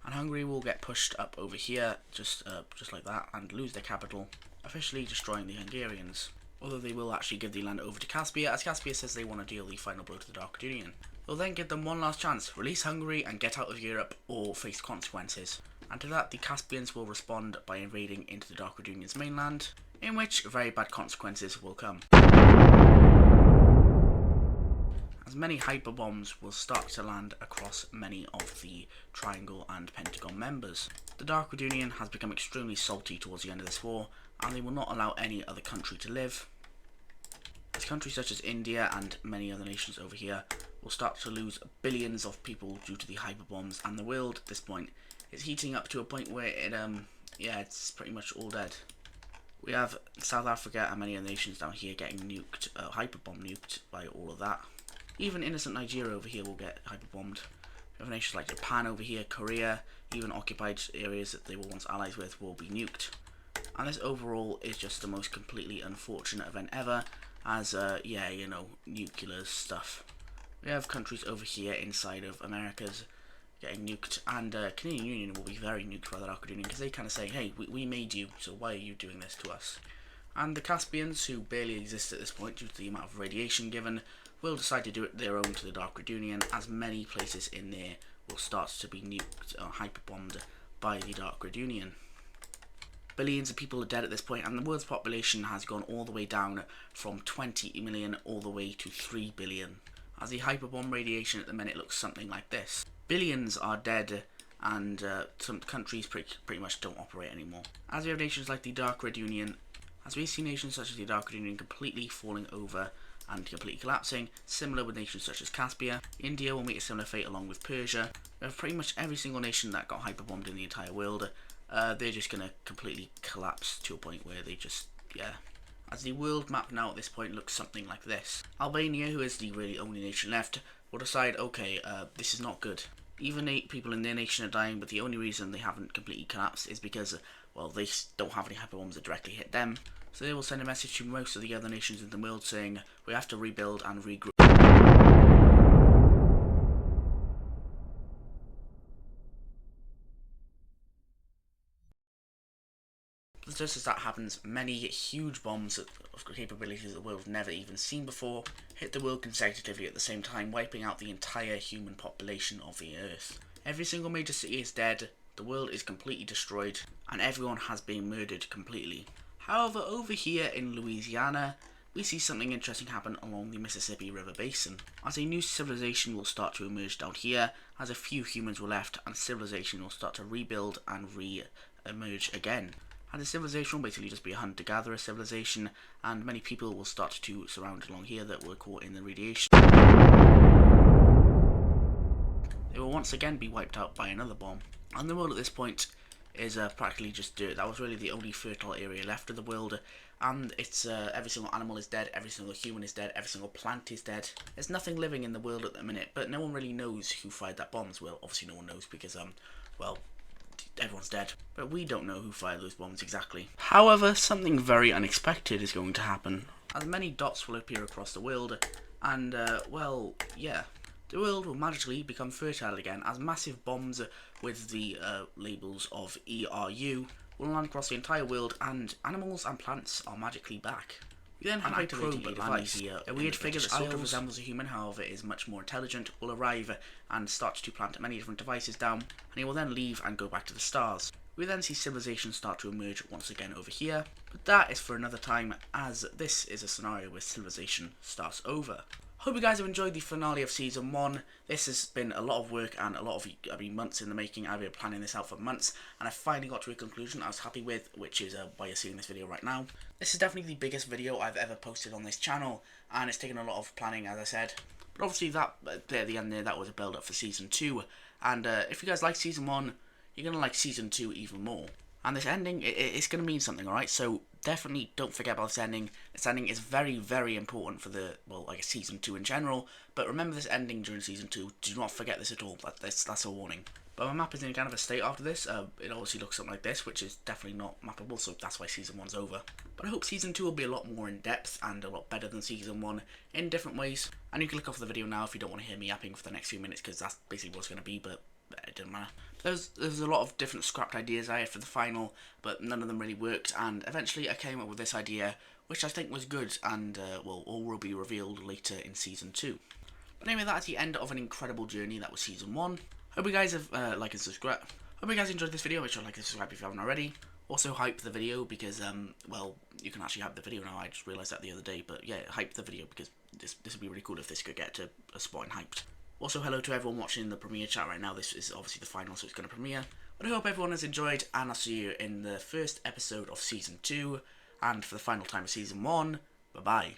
And Hungary will get pushed up over here just like that and lose their capital, officially destroying the Hungarians. Although they will actually give the land over to Caspia, as Caspia says they want to deal the final blow to the Dark Union. They'll then give them one last chance: release Hungary and get out of Europe or face consequences. And to that, the Caspians will respond by invading into the Dark Union's mainland, in which very bad consequences will come. As as many hyper bombs will start to land across many of the Triangle and Pentagon members. The Dark Red Union has become extremely salty towards the end of this war, and they will not allow any other country to live. As countries such as India and many other nations over here will start to lose billions of people due to the hyper bombs, and the world at this point is heating up to a point where it's pretty much all dead. We have South Africa and many other nations down here getting nuked, hyperbomb nuked by all of that. Even innocent Nigeria over here will get hyperbombed. We have nations like Japan over here, Korea, even occupied areas that they were once allies with will be nuked. And this overall is just the most completely unfortunate event ever, as, nuclear stuff. We have countries over here inside of Americas getting nuked, and Canadian Union will be very nuked by the Dark Red Union, because they kind of say, hey, we made you, so why are you doing this to us? And the Caspians, who barely exist at this point due to the amount of radiation given, will decide to do it their own to the Dark Red Union, as many places in there will start to be nuked or hyperbombed by the Dark Red Union. Billions of people are dead at this point, and the world's population has gone all the way down from 20 million all the way to 3 billion. As the hyperbomb radiation at the minute looks something like this. Billions are dead, and some countries pretty much don't operate anymore. As we have nations like the Dark Red Union, as we see nations such as the Dark Red Union completely falling over and completely collapsing, similar with nations such as Caspia. India will meet a similar fate along with Persia. We have pretty much every single nation that got hyperbombed in the entire world. They're just going to completely collapse to a point where they just, As the world map now at this point looks something like this. Albania, who is the really only nation left, will decide, okay, this is not good. Even 8 people in their nation are dying, but the only reason they haven't completely collapsed is because, well, they don't have any hyperbombs that directly hit them. So they will send a message to most of the other nations in the world saying, we have to rebuild and regroup. Just as that happens, many huge bombs of capabilities the world has never even seen before hit the world consecutively at the same time, wiping out the entire human population of the Earth. Every single major city is dead, the world is completely destroyed, and everyone has been murdered completely. However, over here in Louisiana, we see something interesting happen along the Mississippi River Basin, as a new civilization will start to emerge down here, as a few humans were left, and civilization will start to rebuild and re-emerge again. And the civilization will basically just be a hunter-gatherer civilization, and many people will start to surround along here that were caught in the radiation. They will once again be wiped out by another bomb. And the world at this point is practically just dirt. That was really the only fertile area left of the world, and it's every single animal is dead, every single human is dead, every single plant is dead. There's nothing living in the world at the minute, but no one really knows who fired that bomb. Well, obviously no one knows because, everyone's dead. But we don't know who fired those bombs exactly. However, something very unexpected is going to happen, as many dots will appear across the world, and, the world will magically become fertile again, as massive bombs with the labels of ERU will land across the entire world, and animals and plants are magically back. We then have a probe device, a weird figure that sort of resembles a human, however is much more intelligent, will arrive and start to plant many different devices down, and he will then leave and go back to the stars. We then see civilization start to emerge once again over here, but that is for another time, as this is a scenario where civilization starts over. Hope you guys have enjoyed the finale of Season 1. This has been a lot of work and a lot of months in the making. I've been planning this out for months, and I finally got to a conclusion I was happy with, which is why you're seeing this video right now. This is definitely the biggest video I've ever posted on this channel, and it's taken a lot of planning, as I said. But obviously that, there at the end there, that was a build up for Season 2, and if you guys like Season 1, you're going to like Season 2 even more. And this ending, it's going to mean something, alright? So definitely don't forget about this ending. This ending is very, very important for Season 2 in general. But remember this ending during Season 2. Do not forget this at all. That's a warning. But my map is in kind of a state after this. It obviously looks something like this, which is definitely not mappable, so that's why Season 1's over. But I hope Season 2 will be a lot more in-depth and a lot better than Season 1 in different ways. And you can click off the video now if you don't want to hear me yapping for the next few minutes, because that's basically what it's going to be, but it didn't matter. There's a lot of different scrapped ideas I had for the final, but none of them really worked, and eventually I came up with this idea, which I think was good, and all will be revealed later in Season 2. But anyway, that's the end of an incredible journey that was Season 1. Hope you guys have liked and subscribed. Hope you guys enjoyed this video. Make sure to like and subscribe if you haven't already. Also hype the video because, well, you can actually hype the video now. I just realised that the other day, but yeah, hype the video because this would be really cool if this could get to a spot in hyped. Also, hello to everyone watching the premiere chat right now. This is obviously the final, so it's going to premiere. But I hope everyone has enjoyed, and I'll see you in the first episode of Season 2, and for the final time of Season 1. Bye-bye.